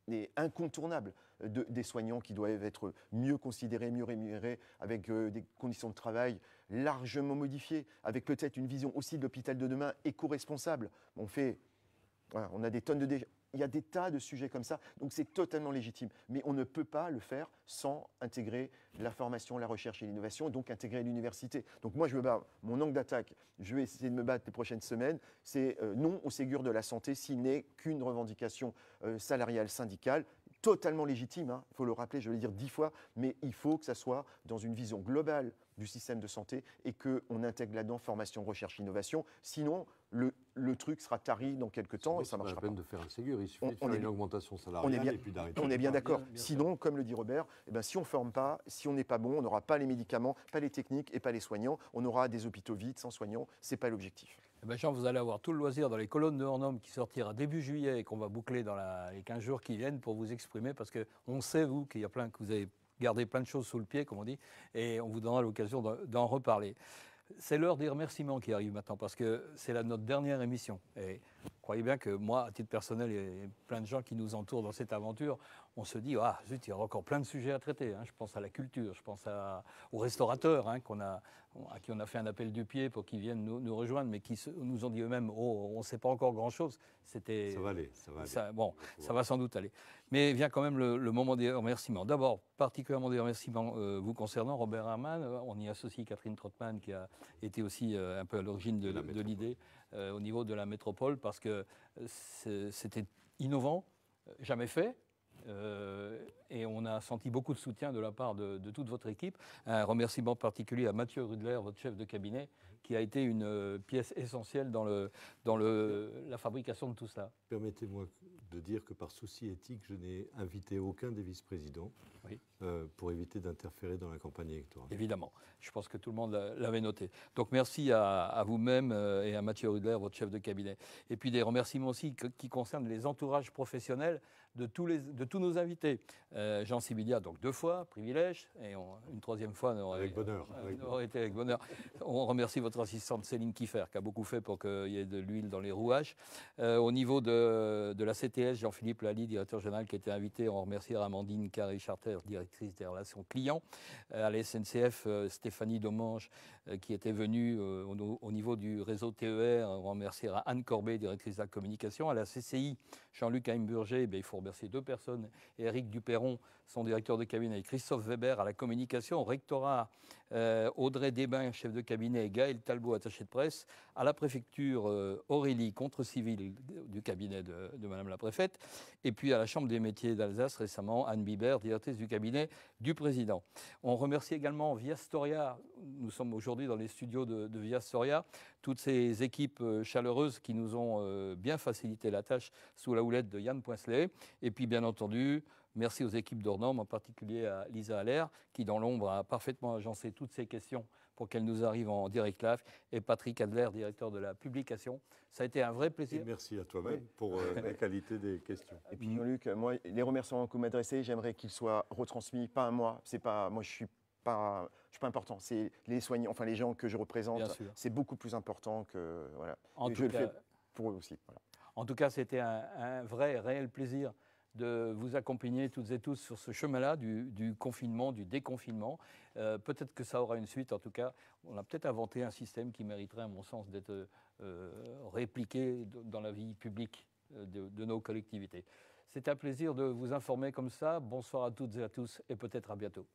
est incontournable des soignants qui doivent être mieux considérés, mieux rémunérés, avec des conditions de travail largement modifiées, avec peut-être une vision aussi de l'hôpital de demain éco-responsable. On a des tonnes de déchets. Il y a des tas de sujets comme ça, donc c'est totalement légitime. Mais on ne peut pas le faire sans intégrer la formation, la recherche et l'innovation, et donc intégrer l'université. Donc moi, mon angle d'attaque, je vais essayer de me battre les prochaines semaines, c'est non au Ségur de la santé s'il n'est qu'une revendication salariale syndicale, totalement légitime, il faut le rappeler, je vais le dire 10 fois, mais il faut que ça soit dans une vision globale du système de santé et qu'on intègre là-dedans formation, recherche, innovation. Sinon, le truc sera tari dans quelques temps et ça ne marchera pas. C'est pas la peine de faire un Ségur, il suffit de faire une augmentation salariale et puis d'arrêter. On est bien d'accord. Sinon, comme le dit Robert, si on ne forme pas, si on n'est pas bon, on n'aura pas les médicaments, pas les techniques et pas les soignants. On aura des hôpitaux vides, sans soignants. Ce n'est pas l'objectif. Jean, vous allez avoir tout le loisir dans les colonnes de Hors-Normes qui sortira début juillet et qu'on va boucler dans les 15 jours qui viennent pour vous exprimer parce qu'on sait, vous, que vous avez gardé plein de choses sous le pied, comme on dit, et on vous donnera l'occasion d'en reparler. C'est l'heure des remerciements qui arrive maintenant parce que c'est notre dernière émission. Et croyez bien que moi, à titre personnel, et plein de gens qui nous entourent dans cette aventure, on se dit, zut, il y aura encore plein de sujets à traiter. Je pense à la culture, je pense aux restaurateurs à qui on a fait un appel du pied pour qu'ils viennent nous rejoindre, mais qui nous ont dit eux-mêmes, on ne sait pas encore grand-chose. Ça va aller. Ça va sans doute aller. Mais vient quand même le moment des remerciements. D'abord, particulièrement des remerciements vous concernant, Robert Herrmann. On y associe Catherine Trottmann, qui a été aussi un peu à l'origine de l'idée au niveau de la métropole, parce que c'était innovant, jamais fait. Et on a senti beaucoup de soutien de la part de toute votre équipe. Un remerciement particulier à Mathieu Rudler, votre chef de cabinet, qui a été une pièce essentielle dans la fabrication de tout cela. Permettez-moi de dire que par souci éthique, je n'ai invité aucun des vice-présidents pour éviter d'interférer dans la campagne électorale. Évidemment, je pense que tout le monde l'avait noté. Donc merci à vous-même et à Mathieu Rudler, votre chef de cabinet. Et puis des remerciements aussi qui concernent les entourages professionnels de tous nos invités. Jean Sibilia, donc 2 fois, privilège, et une 3e fois avec bonheur. Aurait été avec bonheur. On remercie votre assistante Céline Kiffer, qui a beaucoup fait pour qu'il y ait de l'huile dans les rouages. Au niveau de la CTS, Jean-Philippe Lally, directeur général, qui était invité. On remercie Amandine Carré-Charter, directrice des relations clients. À la SNCF, Stéphanie Domange, qui était venue au niveau du réseau TER. On remercie Anne Corbet, directrice de la communication. À la CCI, Jean-Luc Heimburger, il faut remercier 2 personnes. Éric Duperron, son directeur de cabinet, et Christophe Weber à la communication. Au rectorat, Audrey Desbains, chef de cabinet, et Gaël Talbot, attaché de presse. À la préfecture, Aurélie, contre-civile du cabinet de Madame la préfète. Et puis à la Chambre des métiers d'Alsace, récemment, Anne Biber, directrice du cabinet du président. On remercie également Via Storia. Nous sommes aujourd'hui dans les studios de Via Storia. Toutes ces équipes chaleureuses qui nous ont bien facilité la tâche sous la houlette de Yann Poincelet. Et puis, bien entendu, merci aux équipes d'Hors-Normes, en particulier à Lisa Allaire, qui, dans l'ombre, a parfaitement agencé toutes ces questions pour qu'elles nous arrivent en direct live, et Patrick Adler, directeur de la publication. Ça a été un vrai plaisir. Et merci à toi-même pour la qualité des questions. Et puis, Jean-Luc, moi, les remerciements que vous m'adressez, j'aimerais qu'ils soient retransmis, pas à moi. Moi, je suis pas important. C'est les soignants, enfin les gens que je représente. C'est beaucoup plus important que voilà. Je le fais pour eux aussi. Voilà. En tout cas, c'était un vrai, réel plaisir de vous accompagner toutes et tous sur ce chemin-là du confinement, du déconfinement. Peut-être que ça aura une suite. En tout cas, on a peut-être inventé un système qui mériterait, à mon sens, d'être répliqué dans la vie publique de nos collectivités. C'est un plaisir de vous informer comme ça. Bonsoir à toutes et à tous et peut-être à bientôt.